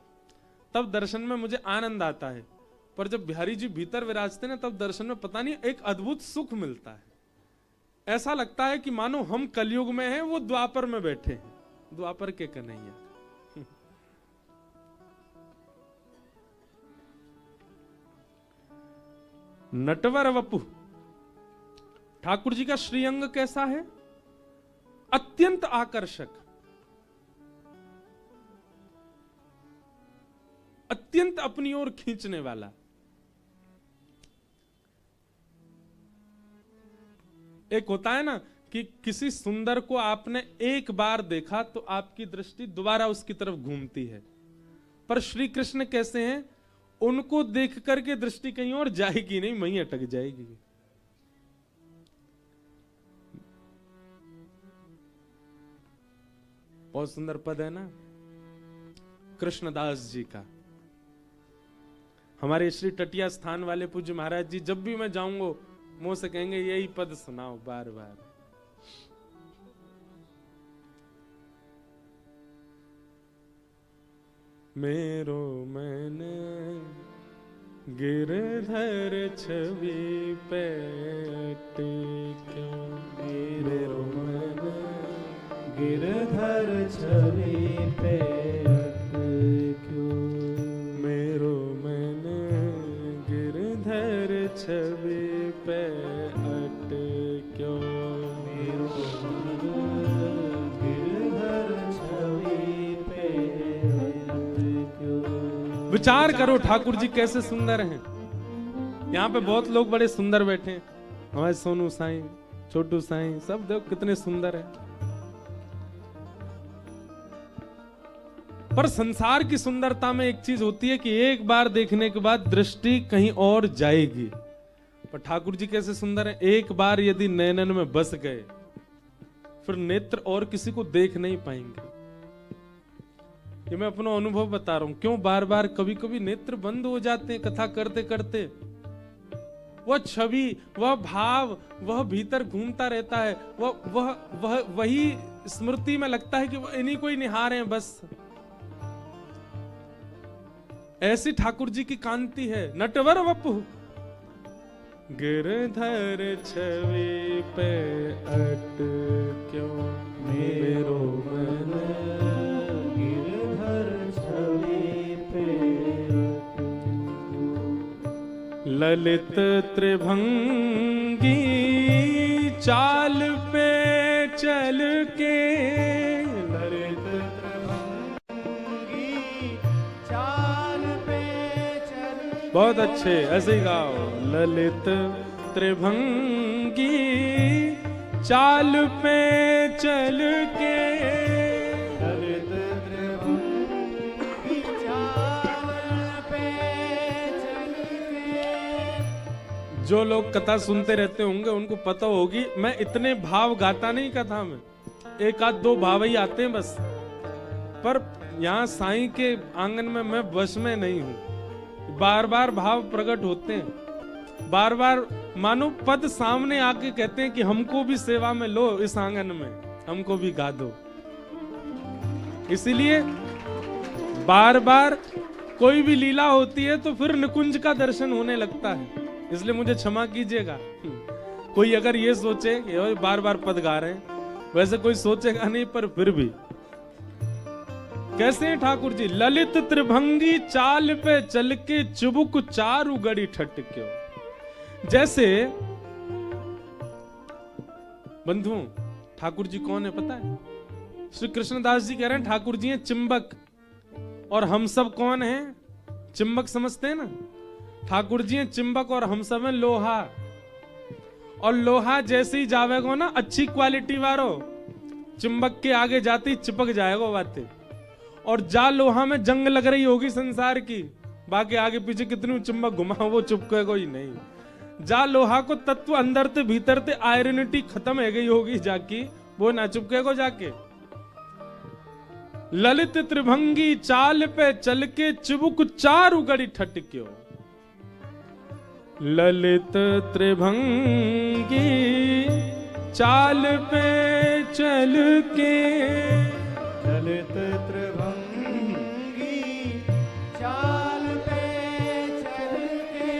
तब दर्शन में मुझे आनंद आता है, पर जब बिहारी जी भीतर विराजते हैं तब दर्शन में पता नहीं एक अद्भुत सुख मिलता है। ऐसा लगता है कि मानो हम कलयुग में हैं, वो द्वापर में बैठे हैं, द्वापर के कन्हैया। नटवर वपु, ठाकुर जी का श्रीअंग कैसा है? अत्यंत आकर्षक, अत्यंत अपनी ओर खींचने वाला। एक होता है ना कि किसी सुंदर को आपने एक बार देखा तो आपकी दृष्टि दोबारा उसकी तरफ घूमती है, पर श्री कृष्ण कैसे हैं? उनको देख करके दृष्टि कहीं और जाएगी नहीं, वहीं अटक जाएगी। बहुत सुंदर पद है ना कृष्णदास जी का। हमारे श्री टटिया स्थान वाले पूज्य महाराज जी, जब भी मैं जाऊंगा मुंह से कहेंगे यही पद सुनाओ बार बार। मेरो मन गिरधर छवि पे अटक्यो, मेरो मन गिरधर छवि पे अटक्यो, मेरो मन गिरधर छवि पे अटक्यो, मेरो मन गिरधर छवि पे अटक्यो। विचार करो ठाकुर जी कैसे सुंदर हैं। यहाँ पे बहुत लोग बड़े सुंदर बैठे हैं, हमारे सोनू साईं, छोटू साईं, सब देखो कितने सुंदर हैं। पर संसार की सुंदरता में एक चीज होती है कि एक बार देखने के बाद दृष्टि कहीं और जाएगी। पर ठाकुर जी कैसे सुंदर हैं, एक बार यदि नयनन में बस गए फिर नेत्र और किसी को देख नहीं पाएंगे। ये मैं अपना अनुभव बता रहा हूं। क्यों बार बार कभी कभी नेत्र बंद हो जाते हैं कथा करते करते, वह छवि, वह भाव, वह भीतर घूमता रहता है, वह वही स्मृति में लगता है कि वह इन्हीं को ही निहार हैं बस। ऐसी ठाकुर जी की कांति है। नटवर वपु गिरधर छवि पे अटक्यो, मेरो मन गिरधर छवि पे अटक्यो, ललित त्रिभंगी चाल पे चल के, ललित त्रिभंगी चाल पे चल के। बहुत अच्छे, ऐसे ही गाओ। ललित त्रिभंगी चाल पे चल के, ललित त्रिभंगी चाल पे चल के। जो लोग कथा सुनते रहते होंगे उनको पता होगी मैं इतने भाव गाता नहीं कथा में, एक आध दो भाव ही आते हैं बस। पर यहाँ साईं के आंगन में मैं बस में नहीं हूं, बार बार भाव प्रकट होते हैं, बार बार मानो पद सामने आके कहते हैं कि हमको भी सेवा में लो, इस आंगन में हमको भी गा दो। इसीलिए बार बार कोई भी लीला होती है तो फिर निकुंज का दर्शन होने लगता है। इसलिए मुझे क्षमा कीजिएगा। कोई अगर ये सोचे कि ओए बार बार पद गा रहे हैं, वैसे कोई सोचेगा नहीं, पर फिर भी कैसे हैं ठाकुर जी। ललित त्रिभंगी चाल पे चल के चुबुक चारु गड़ी ठटक्यो। जैसे बंधुओं ठाकुर जी कौन है पता है? श्री कृष्णदास जी कह रहे हैं ठाकुर जी हैं चिंबक, और हम सब कौन हैं? चिंबक समझते हैं ना। ठाकुर जी हैं चिंबक और हम सब हैं लोहा। और लोहा जैसे ही जावेगो ना अच्छी क्वालिटी वालो, चिंबक के आगे जाते ही चिपक जाएगा बातें। और जा लोहा में जंग लग रही होगी संसार की, बाकी आगे पीछे कितनी चिंबक घुमाओ वो चिपकेगा ही नहीं। जा लोहा को तत्व अंदर ते भीतर ते आयरनिटी खत्म है गई होगी जाकी, वो ना चिपकेगा जाके। ललित त्रिभंगी चाल पे चल के चिबुक चारु गड़ी ठटक्यो। ललित त्रिभंगी चाल पे चल के, ललित त्रिभंगी चाल पे चल के।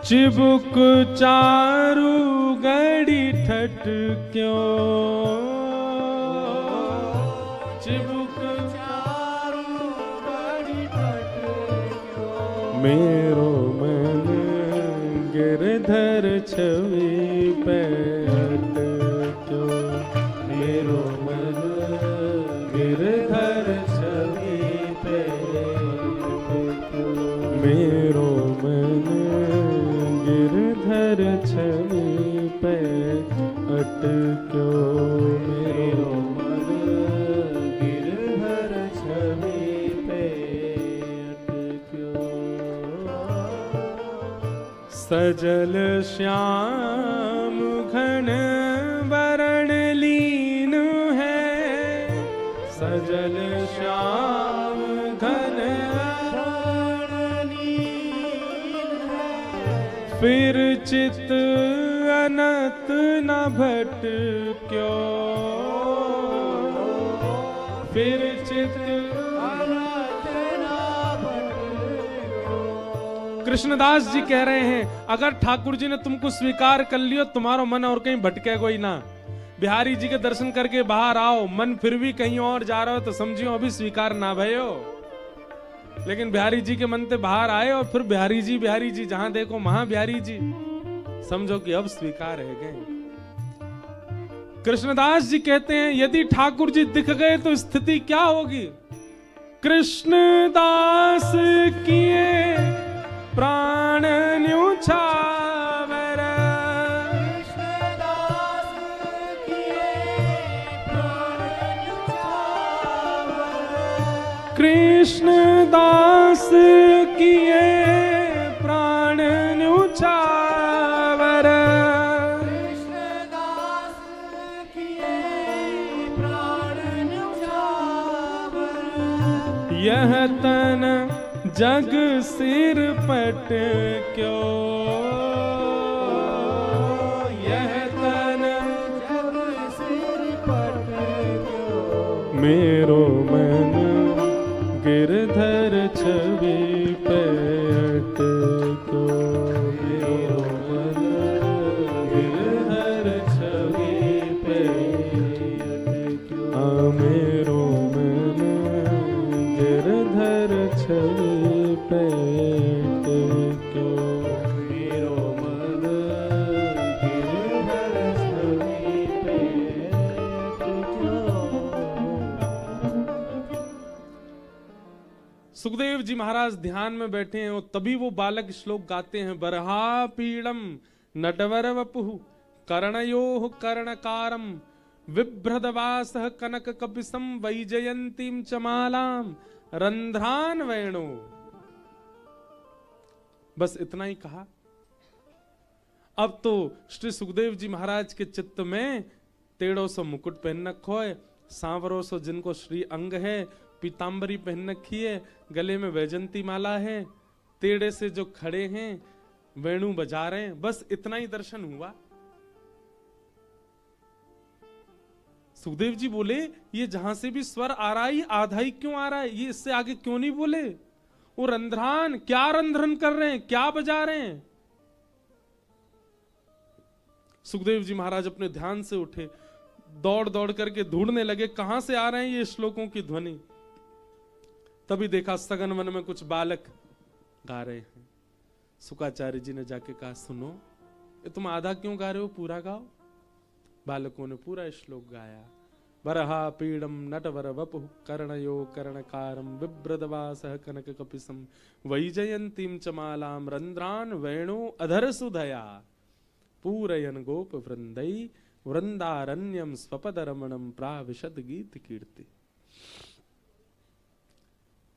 चिबुक चारु गड़ी ठटक्यो। चिबुक चारु गड़ी ठटक्यो। मेरो मन गिरधर छवि पे अटक्यो। मेरो मन गिरधर छवि पे अटक्यो। मेरो मन गिरधर छवि पे अटक्यो। मेरो मन गिरधर छवि पे अटक्यो। सजल श्याम घन वरण लीन है। सजल श्याम घन वरण लीन है। फिर चित अनत न भटक्यो, फिर चित कृष्णदास जी कह रहे हैं अगर ठाकुर जी ने तुमको स्वीकार कर लियो, तुम्हारा मन और कहीं भटके कोई ना। बिहारी जी के दर्शन करके बाहर आओ, मन फिर भी कहीं और जा रहा हो तो समझियो अभी स्वीकार ना भयो। लेकिन बिहारी जी के मन से बाहर आए और फिर बिहारी जी जहां देखो वहां बिहारी जी, समझो कि अब स्वीकार है गए। कृष्णदास जी कहते हैं यदि ठाकुर जी दिख गए तो स्थिति क्या होगी। कृष्णदास किए प्राण न्यूछावर, कृष्णदास किए प्राण न्यूछावर, कृष्णदास किए प्राण न्यूछावर, यह तन जग सिर पट क्यों, यह तन जग सिर पट क्यों, मेरो मन गिरधर छवि पे अटको, मेरो मन गिरधर छवि पे अटको, मेरो मन गिरधर छवि पे अटको, मेरो मन गिरधर छवि पे अटको। सुखदेव जी महाराज ध्यान में बैठे हैं और तभी वो बालक श्लोक गाते हैं। बरहा पीड़म नटवर वपुः कर्णयोः कर्णकारम विभ्रदवासः कनक कपिसं वैजयंतीं च मालाम रंध्रान वेणु। बस इतना ही कहा। अब तो श्री सुखदेव जी महाराज के चित्त में टेढ़ो सो मुकुट पहन रखो है, सांवरो सो जिनको श्री अंग है, पीतांबरी पहन रखी है, गले में वैजंती माला है, टेढ़े से जो खड़े हैं वेणु बजा रहे हैं, बस इतना ही दर्शन हुआ। सुखदेव जी बोले ये जहां से भी स्वर आ रहा है ये आधा ही क्यों आ रहा है, ये इससे आगे क्यों नहीं बोले। वो रंध्रान क्या रंध्रन कर रहे हैं, क्या बजा रहे हैं। सुखदेव जी महाराज अपने ध्यान से उठे, दौड़ दौड़ करके ढूंढने लगे कहां से आ रहे हैं ये श्लोकों की ध्वनि। तभी देखा सघन वन में कुछ बालक गा रहे हैं। शुकाचार्य जी ने जाके कहा सुनो ये तुम आधा क्यों गा रहे हो, पूरा गाओ। बालकों ने पूरा श्लोक गाया। बरहा पीड़म नटवर वपुः कर्णयो कर्णकारम बिभ्रदवासः कनक कपिसं वैजयंतीं च मालां रंध्रान वेणु अधर सुधया पूरयन गोप वृंदै वृंदारण्यम स्वपदरमणम प्राविशद गीत कीर्ति।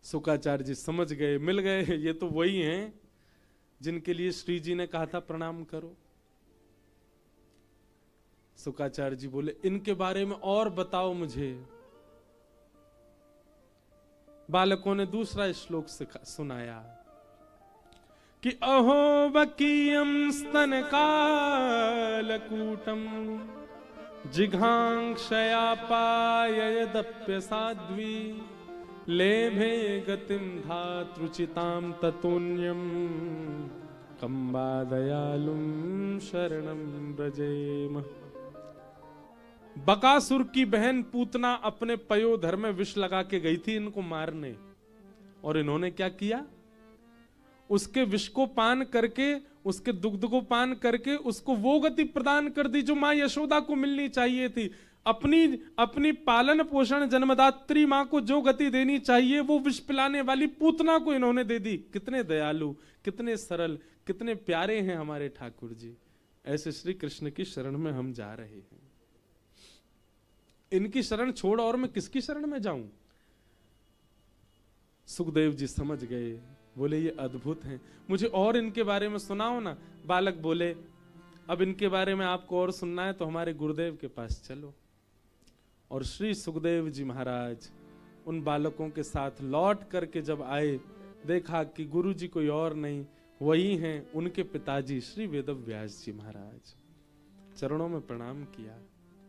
शुकाचार्य जी समझ गए, मिल गए, ये तो वही हैं जिनके लिए श्री जी ने कहा था प्रणाम करो। शुकाचार्य जी बोले इनके बारे में और बताओ मुझे। बालकों ने दूसरा श्लोक सुनाया कि अहो वकीयम स्तन कालकूटम जिघांक्षया पाययदप्य साध्वी लेभे गतिम धातृचिताम ततुन्यम कंबा दयालुम शरणम ब्रजेम। बकासुर की बहन पूतना अपने पयोधर में विष लगा के गई थी इनको मारने, और इन्होंने क्या किया, उसके विष को पान करके, उसके दुग्ध को पान करके उसको वो गति प्रदान कर दी जो मां यशोदा को मिलनी चाहिए थी। अपनी पालन पोषण जन्मदात्री मां को जो गति देनी चाहिए वो विष पिलाने वाली पूतना को इन्होंने दे दी। कितने दयालु, कितने सरल, कितने प्यारे हैं हमारे ठाकुर जी। ऐसे श्री कृष्ण की शरण में हम जा रहे हैं। इनकी शरण छोड़ और मैं किसकी शरण में जाऊं। सुखदेव जी समझ गए, बोले ये अद्भुत हैं, मुझे और इनके बारे में सुनाओ ना। बालक बोले अब इनके बारे में आपको और सुनना है तो हमारे गुरुदेव के पास चलो। और श्री सुखदेव जी महाराज उन बालकों के साथ लौट करके जब आए, देखा कि गुरु जी कोई और नहीं, वही हैं उनके पिताजी श्री वेदव्यास जी महाराज। चरणों में प्रणाम किया,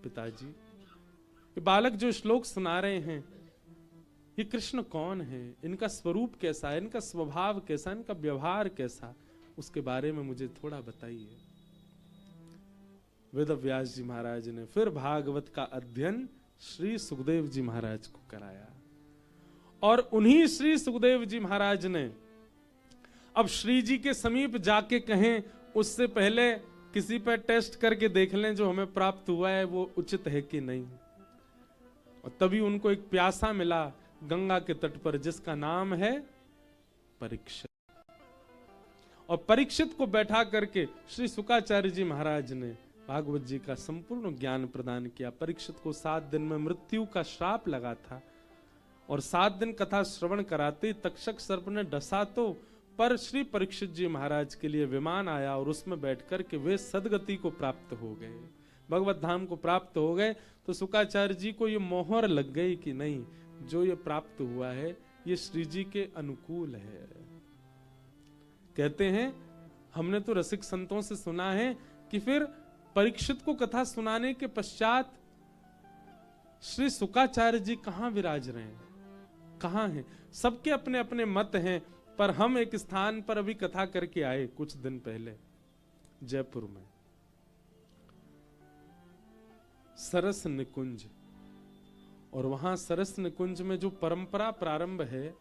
पिताजी ये बालक जो श्लोक सुना रहे हैं, ये कृष्ण कौन है, इनका स्वरूप कैसा है, इनका स्वभाव कैसा, इनका व्यवहार कैसा, उसके बारे में मुझे थोड़ा बताइए। वेद व्यास जी महाराज ने फिर भागवत का अध्ययन श्री सुखदेव जी महाराज को कराया, और उन्हीं श्री सुखदेव जी महाराज ने अब श्री जी के समीप जाके कहें उससे पहले किसी पर टेस्ट करके देख लें जो हमें प्राप्त हुआ है वो उचित है कि नहीं। और तभी उनको एक प्यासा मिला गंगा के तट पर जिसका नाम है परीक्षित, और परीक्षित को बैठा करके श्री शुकाचार्य जी महाराज ने भागवत जी का संपूर्ण ज्ञान प्रदान किया। परीक्षित को 7 दिन में मृत्यु का श्राप लगा था, और 7 दिन कथा श्रवण कराते तक्षक सर्प ने डसा तो, पर श्री परीक्षित जी महाराज के लिए विमान आया और उसमें बैठकर के वे सदगति को प्राप्त हो गए, भगवत धाम को प्राप्त हो गए। तो शुकाचार्य जी को ये मोहर लग गई कि नहीं, जो ये प्राप्त हुआ है ये श्री जी के अनुकूल है। कहते हैं हमने तो रसिक संतों से सुना है कि फिर परीक्षित को कथा सुनाने के पश्चात श्री शुकाचार्य जी कहां विराज रहे हैं, कहां हैं? सबके अपने अपने मत हैं, पर हम एक स्थान पर अभी कथा करके आए कुछ दिन पहले जयपुर में, सरस निकुंज, और वहां सरस निकुंज में जो परंपरा प्रारंभ है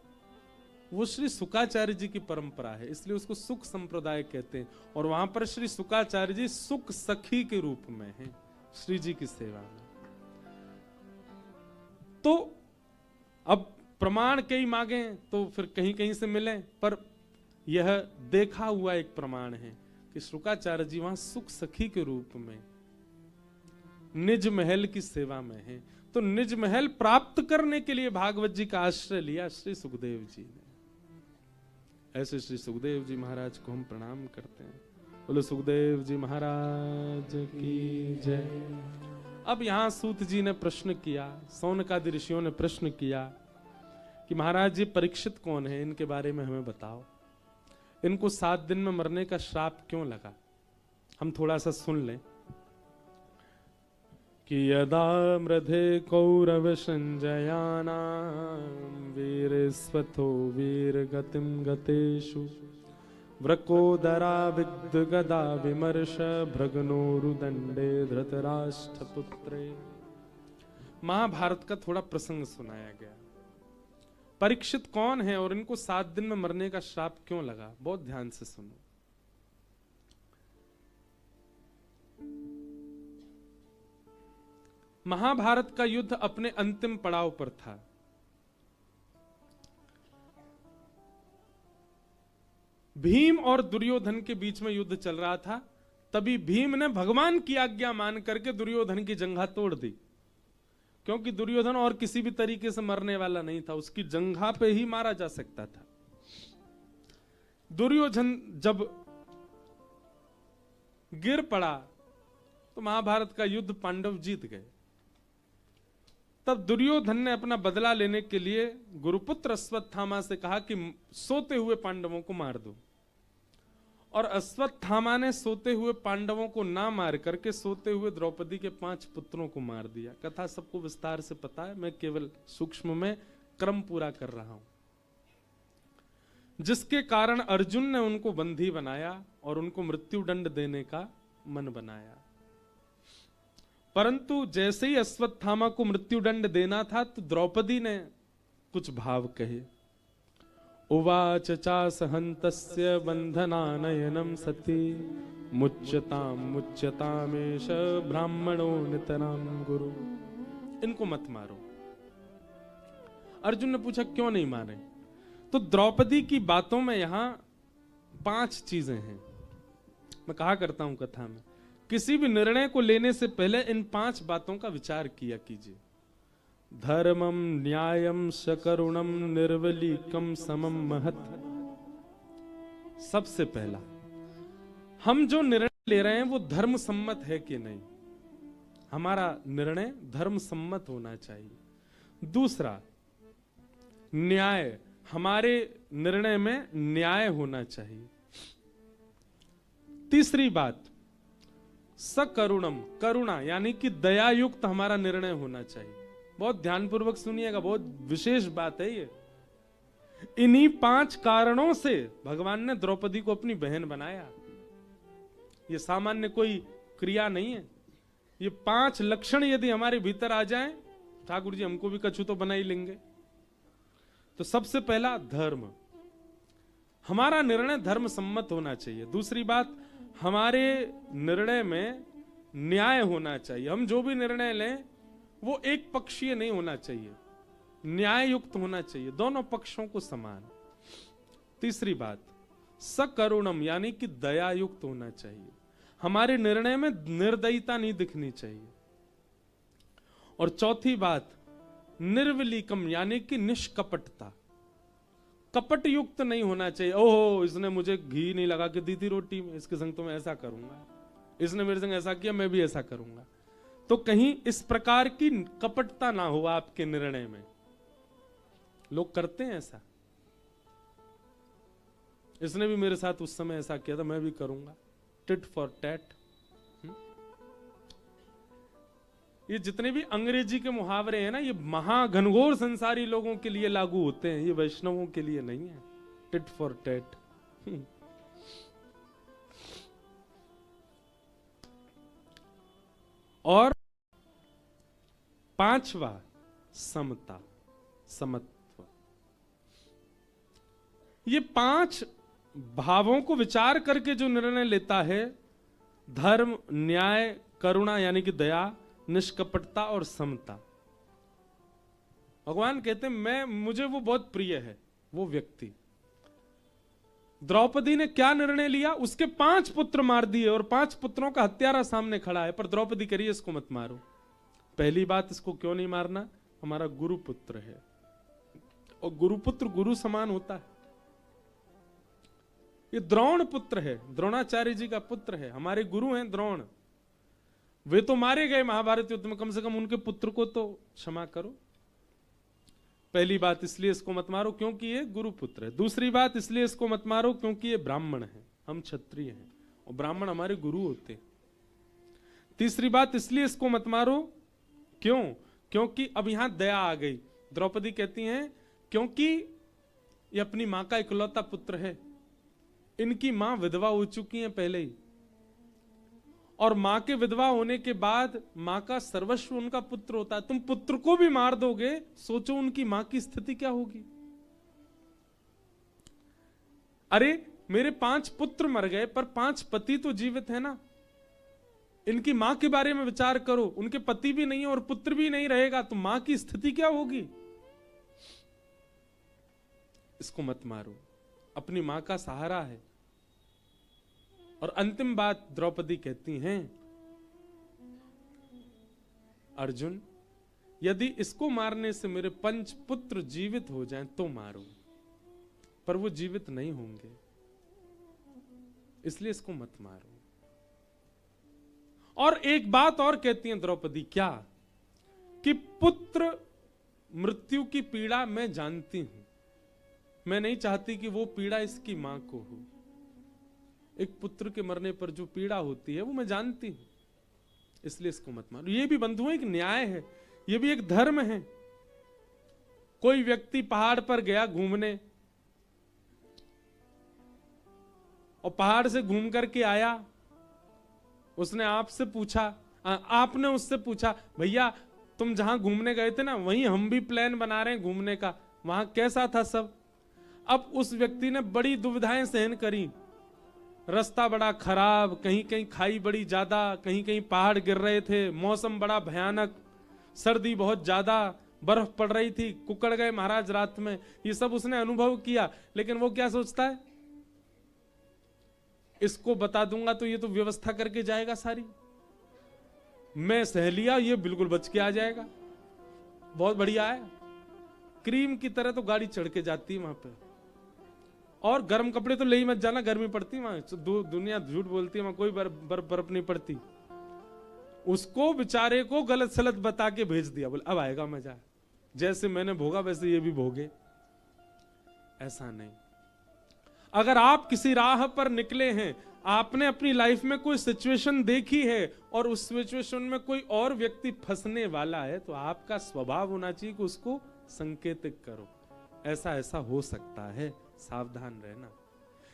वो श्री शुकाचार्य जी की परंपरा है, इसलिए उसको सुख संप्रदाय कहते हैं। और वहां पर श्री शुकाचार्य जी सुख सखी के रूप में हैं श्री जी की सेवा में। तो अब प्रमाण कई मांगे तो फिर कहीं कहीं से मिले, पर यह देखा हुआ एक प्रमाण है कि शुकाचार्य जी वहां सुख सखी के रूप में निज महल की सेवा में हैं। तो निज महल प्राप्त करने के लिए भागवत जी का आश्रय लिया श्री सुखदेव जी ने। ऐसे श्री सुखदेव जी महाराज को हम प्रणाम करते हैं। बोलो सुखदेव जी महाराज की जय। अब यहां सूत जी ने प्रश्न किया, सौनकादि ऋषियों ने प्रश्न किया कि महाराज जी परीक्षित कौन है, इनके बारे में हमें बताओ, इनको 7 दिन में मरने का श्राप क्यों लगा। हम थोड़ा सा सुन लें कि यदा मृधे कौरव संजयानां वीरस्वथो वीरगतिं गतेषु व्रकोदरा विद्ध गदा विमर्श भ्रगनोरुदंडे धृतराष्ट्रपुत्रे। महाभारत का थोड़ा प्रसंग सुनाया गया। परीक्षित कौन है और इनको 7 दिन में मरने का श्राप क्यों लगा, बहुत ध्यान से सुनो। महाभारत का युद्ध अपने अंतिम पड़ाव पर था। भीम और दुर्योधन के बीच में युद्ध चल रहा था। तभी भीम ने भगवान की आज्ञा मान करके दुर्योधन की जंघा तोड़ दी, क्योंकि दुर्योधन और किसी भी तरीके से मरने वाला नहीं था, उसकी जंघा पे ही मारा जा सकता था। दुर्योधन जब गिर पड़ा तो महाभारत का युद्ध पांडव जीत गए। तब दुर्योधन ने अपना बदला लेने के लिए गुरुपुत्र अश्वत्थामा से कहा कि सोते हुए पांडवों को मार दो, और अश्वत्थामा ने सोते हुए पांडवों को ना मार करके सोते हुए द्रौपदी के 5 पुत्रों को मार दिया। कथा सबको विस्तार से पता है, मैं केवल सूक्ष्म में क्रम पूरा कर रहा हूं। जिसके कारण अर्जुन ने उनको बंदी बनाया और उनको मृत्यु दंड देने का मन बनाया। परंतु जैसे ही अश्वत्थामा को मृत्यु दंड देना था तो द्रौपदी ने कुछ भाव कहे। उवाच चासहन्तस्य बंधनानयनं सती मुच्यतामेष ब्राह्मणो नितरां गुरु। इनको मत मारो। अर्जुन ने पूछा क्यों नहीं मारे, तो द्रौपदी की बातों में यहां 5 चीजें हैं। मैं कहा करता हूं कथा में, किसी भी निर्णय को लेने से पहले इन 5 बातों का विचार किया कीजिए। धर्मम न्यायम सकरुणम निर्वलीकम समम महत्। सबसे पहला, हम जो निर्णय ले रहे हैं वो धर्म सम्मत है कि नहीं, हमारा निर्णय धर्म सम्मत होना चाहिए। दूसरा, न्याय, हमारे निर्णय में न्याय होना चाहिए। तीसरी बात, सकरुणम, करुणा यानी कि दया युक्त हमारा निर्णय होना चाहिए। बहुत ध्यानपूर्वक सुनिएगा, बहुत विशेष बात है ये। इन्हीं 5 कारणों से भगवान ने द्रौपदी को अपनी बहन बनाया। ये सामान्य कोई क्रिया नहीं है। ये 5 लक्षण यदि हमारे भीतर आ जाएं, ठाकुर जी हमको भी कछु तो बना ही लेंगे। तो सबसे पहला धर्म, हमारा निर्णय धर्म सम्मत होना चाहिए। दूसरी बात, हमारे निर्णय में न्याय होना चाहिए। हम जो भी निर्णय लें वो एक पक्षीय नहीं होना चाहिए, न्याय युक्त होना चाहिए, दोनों पक्षों को समान। तीसरी बात, सकरुणम यानी कि दया युक्त होना चाहिए। हमारे निर्णय में निर्दयता नहीं दिखनी चाहिए। और चौथी बात, निर्विलीकम यानी कि निष्कपटता, कपट युक्त नहीं होना चाहिए। ओहो इसने मुझे घी नहीं लगा के दी थी रोटी में, इसके संग तो मैं ऐसा करूंगा, इसने मेरे संग ऐसा किया मैं भी ऐसा करूंगा। तो कहीं इस प्रकार की कपटता ना हो आपके निर्णय में। लोग करते हैं ऐसा, इसने भी मेरे साथ उस समय ऐसा किया था मैं भी करूंगा, टिट फॉर टैट। ये जितने भी अंग्रेजी के मुहावरे हैं ना, ये महाघनघोर संसारी लोगों के लिए लागू होते हैं, ये वैष्णवों के लिए नहीं है। Tit for tat. और 5वां, समता, समत्व। ये 5 भावों को विचार करके जो निर्णय लेता है, धर्म, न्याय, करुणा यानी कि दया, निष्कपटता और समता, भगवान कहते हैं मुझे वो बहुत प्रिय है वो व्यक्ति। द्रौपदी ने क्या निर्णय लिया, उसके 5 पुत्र मार दिए और 5 पुत्रों का हत्यारा सामने खड़ा है, पर द्रौपदी करिए इसको मत मारो। पहली बात, इसको क्यों नहीं मारना, हमारा गुरु पुत्र है और गुरुपुत्र गुरु समान होता है। ये द्रोण पुत्र है, द्रोणाचार्य जी का पुत्र है, हमारे गुरु हैं द्रोण। वे तो मारे गए महाभारत युद्ध में, कम से कम उनके पुत्र को तो क्षमा करो। पहली बात, इसलिए इसको मत मारो क्योंकि ये गुरु पुत्र है। दूसरी बात, इसलिए इसको मत मारो क्योंकि ये ब्राह्मण है, हम क्षत्रिय हैं और ब्राह्मण हमारे गुरु होते हैं। तीसरी बात, इसलिए इसको मत मारो क्यों, क्योंकि अब यहां दया आ गई। द्रौपदी कहती हैं क्योंकि ये अपनी मां का इकलौता पुत्र है, इनकी मां विधवा हो चुकी है पहले ही, और मां के विधवा होने के बाद मां का सर्वस्व उनका पुत्र होता है। तुम पुत्र को भी मार दोगे, सोचो उनकी मां की स्थिति क्या होगी। अरे मेरे 5 पुत्र मर गए पर 5 पति तो जीवित है ना, इनकी मां के बारे में विचार करो। उनके पति भी नहीं है और पुत्र भी नहीं रहेगा तो मां की स्थिति क्या होगी। इसको मत मारो, अपनी मां का सहारा है। और अंतिम बात द्रौपदी कहती हैं, अर्जुन यदि इसको मारने से मेरे 5 पुत्र जीवित हो जाएं तो मारो, पर वो जीवित नहीं होंगे, इसलिए इसको मत मारो। और एक बात और कहती हैं द्रौपदी, क्या, कि पुत्र मृत्यु की पीड़ा मैं जानती हूं, मैं नहीं चाहती कि वो पीड़ा इसकी मां को हो। एक पुत्र के मरने पर जो पीड़ा होती है वो मैं जानती हूं, इसलिए इसको मत मारो। ये भी बंधुओं एक न्याय है, ये भी एक धर्म है। कोई व्यक्ति पहाड़ पर गया घूमने और पहाड़ से घूम करके आया, उसने आपसे पूछा, आपने उससे पूछा, भैया तुम जहां घूमने गए थे ना वहीं हम भी प्लान बना रहे हैं घूमने का, वहां कैसा था सब। अब उस व्यक्ति ने बड़ी दुविधाएं सहन करी, रास्ता बड़ा खराब, कहीं कहीं खाई बड़ी ज्यादा, कहीं कहीं पहाड़ गिर रहे थे, मौसम बड़ा भयानक, सर्दी बहुत ज्यादा, बर्फ पड़ रही थी, कुकड़ गए महाराज रात में, ये सब उसने अनुभव किया। लेकिन वो क्या सोचता है, इसको बता दूंगा तो ये तो व्यवस्था करके जाएगा सारी, मैं सह लिया, ये बिल्कुल बच के आ जाएगा, बहुत बढ़िया है। क्रीम की तरह तो गाड़ी चढ़ के जाती है वहां पे, और गर्म कपड़े तो ले ही मत जाना, गर्मी पड़ती वहां, दुनिया झूठ बोलती है, वहां कोई बर्फ नहीं पड़ती। उसको बेचारे को गलत सलत बता के भेज दिया, बोले अब आएगा मजा, जैसे मैंने भोगा वैसे ये भी भोगे। ऐसा नहीं, अगर आप किसी राह पर निकले हैं, आपने अपनी लाइफ में कोई सिचुएशन देखी है और उस सिचुएशन में कोई और व्यक्ति फंसने वाला है, तो आपका स्वभाव होना चाहिए कि उसको संकेतित करो, ऐसा ऐसा हो सकता है, सावधान रहना।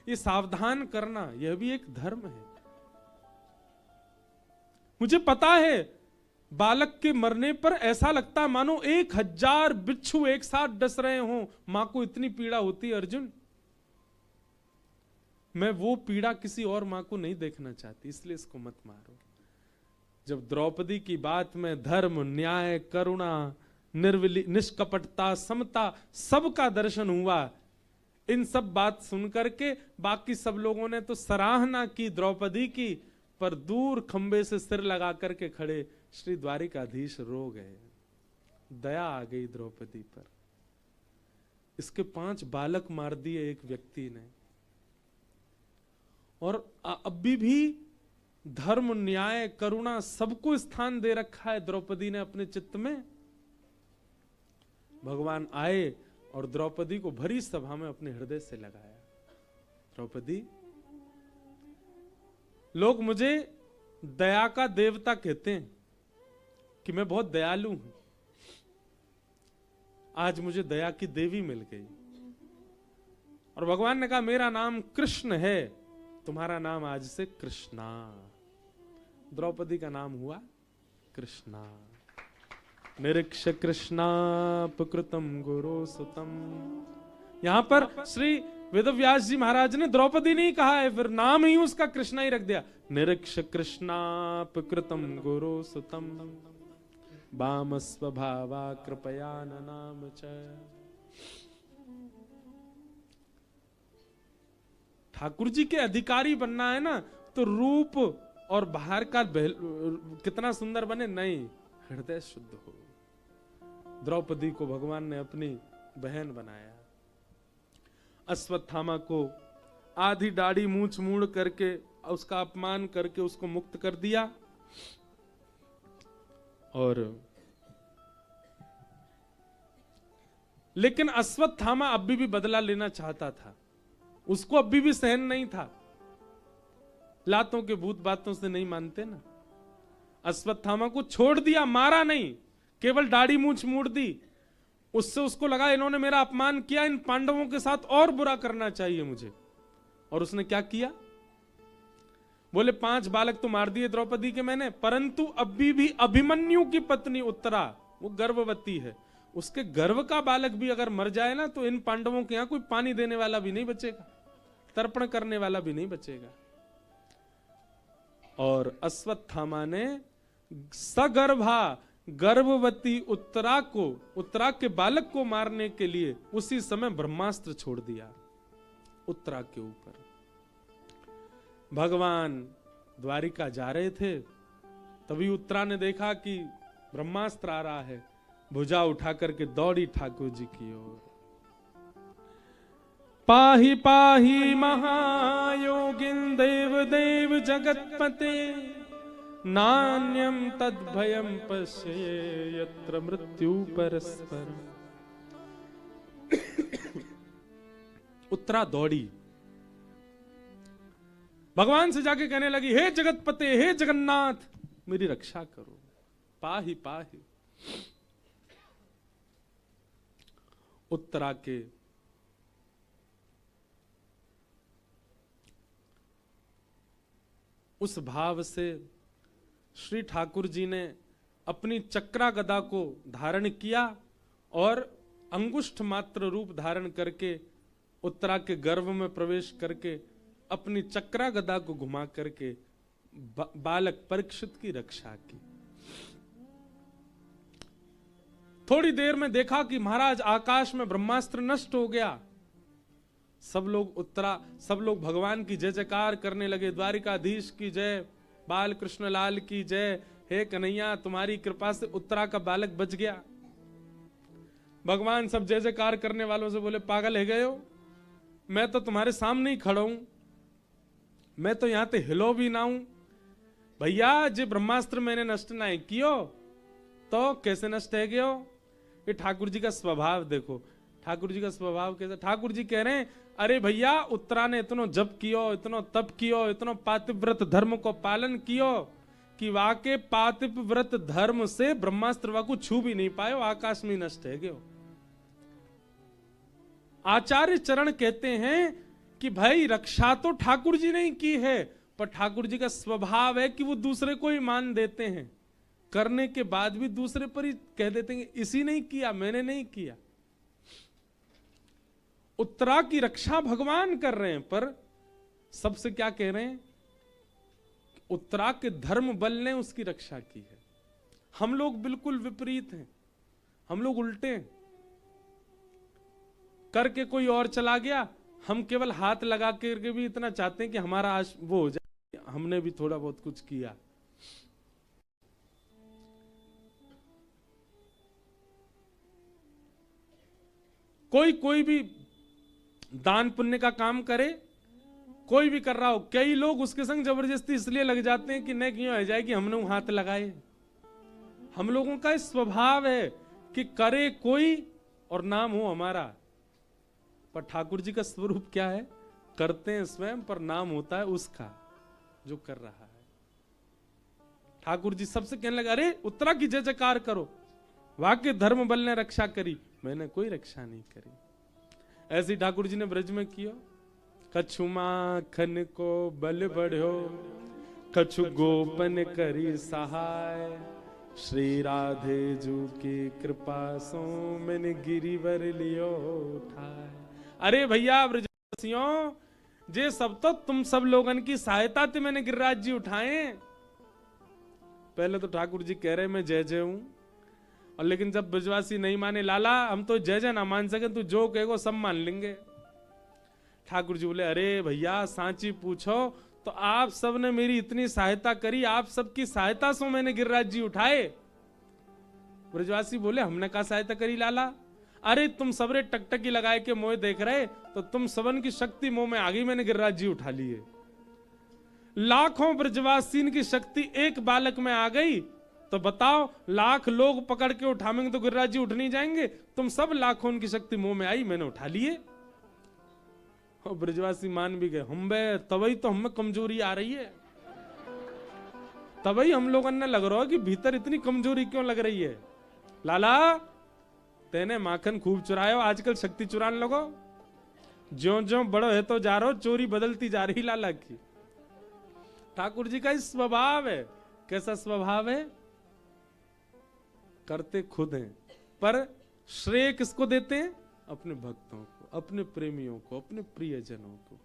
ये सावधान करना यह भी एक धर्म है। मुझे पता है बालक के मरने पर ऐसा लगता मानो 1000 बिच्छू एक साथ डस रहे हों, मां को इतनी पीड़ा होती है अर्जुन। मैं वो पीड़ा किसी और मां को नहीं देखना चाहती, इसलिए इसको मत मारो। जब द्रौपदी की बात में धर्म, न्याय, करुणा, निष्कपटता, समता, सबका दर्शन हुआ, इन सब बात सुनकर के बाकी सब लोगों ने तो सराहना की द्रौपदी की, पर दूर खंबे से सिर लगा करके खड़े श्री द्वारिकाधीश रो गए। दया आ गई द्रौपदी पर। इसके 5 बालक मार दिए एक व्यक्ति ने, और अभी भी धर्म, न्याय, करुणा सबको स्थान दे रखा है द्रौपदी ने अपने चित्त में। भगवान आए और द्रौपदी को भरी सभा में अपने हृदय से लगाया। द्रौपदी, लोग मुझे दया का देवता कहते हैं कि मैं बहुत दयालु हूं। आज मुझे दया की देवी मिल गई। और भगवान ने कहा मेरा नाम कृष्ण है, तुम्हारा नाम आज से कृष्णा। द्रौपदी का नाम हुआ कृष्णा। निरीक्ष कृष्णापकृतम गुरु सुतम। यहां पर श्री वेदव्यास जी महाराज ने द्रौपदी नहीं कहा है, फिर नाम ही उसका कृष्णा ही रख दिया। निरीक्ष कृष्णापकृतम गुरु सुतम वाम स्वभावा कृपया नाम च। ठाकुर जी के अधिकारी बनना है ना, तो रूप और बाहर का कितना सुंदर बने नहीं, हृदय शुद्ध हो। द्रौपदी को भगवान ने अपनी बहन बनाया। अश्वत्थामा को आधी दाढ़ी मूंछ मूड़ करके उसका अपमान करके उसको मुक्त कर दिया। और लेकिन अश्वत्थामा अभी भी बदला लेना चाहता था, उसको अभी भी सहन नहीं था। लातों के भूत बातों से नहीं मानते ना। अश्वत्थामा को छोड़ दिया, मारा नहीं, केवल दाढ़ी मूंछ मूड़ दी। उससे उसको लगा इन्होंने मेरा अपमान किया, इन पांडवों के साथ और बुरा करना चाहिए मुझे। और उसने क्या किया? बोले 5 बालक तो मार दिए द्रौपदी के मैंने, परंतु अभी भी अभिमन्यु की पत्नी उत्तरा, वो गर्भवती है, उसके गर्भ का बालक भी अगर मर जाए ना, तो इन पांडवों के यहां कोई पानी देने वाला भी नहीं बचेगा, तर्पण करने वाला भी नहीं बचेगा। और अश्वत्थामा ने सगर्भा गर्भवती उत्तरा के बालक को मारने के लिए उसी समय ब्रह्मास्त्र छोड़ दिया उत्तरा के ऊपर। भगवान द्वारिका जा रहे थे, तभी उत्तरा ने देखा कि ब्रह्मास्त्र आ रहा है, भुजा उठा करके दौड़ी ठाकुर जी की ओर। पाहि पाहि महायोगिन देव देव जगतपते, नान्यम तद्भयम पश्ये यत्र मृत्यु परस्पर। उत्तरा दौड़ी, भगवान से जाके कहने लगी, हे जगतपते, हे जगन्नाथ, मेरी रक्षा करो। पाहि पाहि। उत्तरा के उस भाव से श्री ठाकुर जी ने अपनी चक्रा गदा को धारण किया और अंगुष्ठ मात्र रूप धारण करके उत्तरा के गर्भ में प्रवेश करके अपनी चक्रा गदा को घुमा करके बालक परीक्षित की रक्षा की। थोड़ी देर में देखा कि महाराज आकाश में ब्रह्मास्त्र नष्ट हो गया। सब लोग भगवान की जय जयकार करने लगे, द्वारिकाधीश की जय, बाल कृष्ण लाल की जय, हे कन्हैया तुम्हारी कृपा से उत्तरा का बालक बच गया। भगवान सब जय जयकार करने वालों से बोले, पागल है गए हो, मैं तो तुम्हारे सामने ही खड़ा हूं, मैं तो यहां ते हिलो भी ना हूं। भैया जे ब्रह्मास्त्र मैंने नष्ट ना कियो तो कैसे नष्ट है गयो? ये ठाकुर जी का स्वभाव देखो, ठाकुर जी का स्वभाव कैसा। ठाकुर जी कह रहे हैं अरे भैया उत्तरा ने इतनो जप कियो, इतनो तप कियो, इतनो पातिव्रत धर्म को पालन कियो कि वाके पातिव्रत धर्म से ब्रह्मास्त्र वाकु छू भी नहीं पायो, आकाश में नष्ट है गयो। आचार्य चरण कहते हैं कि भाई रक्षा तो ठाकुर जी ने की है, पर ठाकुर जी का स्वभाव है कि वो दूसरे को ही मान देते हैं, करने के बाद भी दूसरे पर ही कह देते हैं इसी ने किया, मैंने नहीं किया। उत्तरा की रक्षा भगवान कर रहे हैं, पर सबसे क्या कह रहे हैं? उत्तरा के धर्म बल ने उसकी रक्षा की है। हम लोग बिल्कुल विपरीत हैं, हम लोग उल्टे हैं। करके कोई और चला गया, हम केवल हाथ लगा करके भी इतना चाहते हैं कि हमारा वो हो जाए, हमने भी थोड़ा बहुत कुछ किया। कोई भी दान पुण्य का काम करे, कोई भी कर रहा हो, कई लोग उसके संग जबरदस्ती इसलिए लग जाते हैं कि नहीं क्यों हो जाए कि हमने हाथ लगाए। हम लोगों का स्वभाव है कि करे कोई और नाम हो हमारा, पर ठाकुर जी का स्वरूप क्या है? करते हैं स्वयं, पर नाम होता है उसका जो कर रहा है। ठाकुर जी सबसे कहने लगा, अरे उत्तरा की जय जयकार करो, वाक्य धर्म बल ने रक्षा करी, मैंने कोई रक्षा नहीं करी। ऐसी ठाकुर जी ने ब्रज में किया। कछु माखन को बल बढ़ो, कछु गोपन करी सहाय, श्री राधे जू की कृपा सो मैंने गिरिवर लियो उठाए। अरे भैया ब्रजवासियों, जे सब तो तुम सब लोगन की सहायता थी, मैंने गिरिराज जी उठाए। पहले तो ठाकुर जी कह रहे मैं जय जय हूं, और लेकिन जब ब्रजवासी नहीं माने, लाला हम तो जय जय ना मान सके, तू जो कहेगो सब मान लेंगे। ठाकुर जी बोले, अरे भैया सांची पूछो तो आप सब ने मेरी इतनी सहायता करी, आप सबकी सहायता से मैंने गिरिराज जी उठाए। ब्रजवासी बोले, हमने कहा सहायता करी लाला? अरे तुम सबरे टकटकी लगाए के मोह देख रहे, तो तुम सबन की शक्ति मुंह में आ गई, मैंने गिरिराज जी उठा लिए। लाखों ब्रजवासीन की शक्ति एक बालक में आ गई, तो बताओ लाख लोग पकड़ के उठाएंगे तो गिरिराज जी उठ नहीं जाएंगे? तुम सब लाखों उनकी शक्ति मुंह में आई, मैंने उठा लिए। और ब्रजवासी मान भी गए, हम बे तभी तो हमें कमजोरी आ रही है, तभी हम लोगों ने लग रहा है कि भीतर इतनी कमजोरी क्यों लग रही है। लाला तेने माखन खूब चुरायो, आजकल शक्ति चुराने लगो, ज्यो ज्यो बड़ो है तो जा रहो, चोरी बदलती जा रही लाला की। ठाकुर जी का स्वभाव है। कैसा स्वभाव है? करते खुद हैं, पर श्रेय किसको देते हैं? अपने भक्तों को, अपने प्रेमियों को, अपने प्रियजनों को।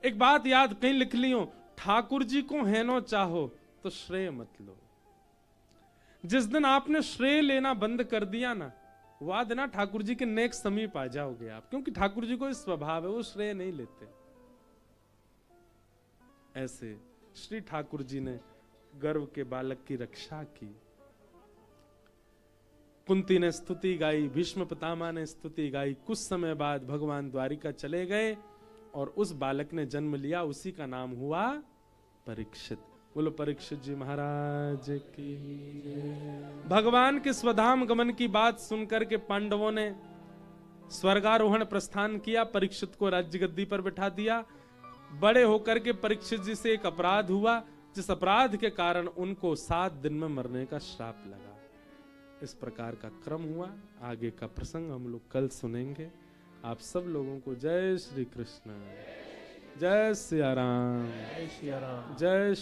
एक बात याद कहीं लिख लियो, ठाकुर जी को हैनो चाहो तो श्रेय मत लो। जिस दिन आपने श्रेय लेना बंद कर दिया ना, वह दिन ठाकुर जी के नेक समीप आ जाओगे आप, क्योंकि ठाकुर जी को इस स्वभाव है, वो श्रेय नहीं लेते। ऐसे श्री ठाकुर जी ने गर्व के बालक की रक्षा की। कुंती ने स्तुति गाई, भीष्म पितामह ने स्तुति गाई। कुछ समय बाद भगवान द्वारिका चले गए और उस बालक ने जन्म लिया, उसी का नाम हुआ परीक्षित। बोलो परीक्षित जी महाराज की। भगवान के स्वधाम गमन की बात सुनकर के पांडवों ने स्वर्गारोहण प्रस्थान किया, परीक्षित को राज्य गद्दी पर बिठा दिया। बड़े होकर के परीक्षित जी से एक अपराध हुआ, जिस अपराध के कारण उनको 7 दिन में मरने का श्राप लगा। इस प्रकार का क्रम हुआ। आगे का प्रसंग हम लोग कल सुनेंगे। आप सब लोगों को जय श्री कृष्ण, जय सिया राम, जय सिया राम। जय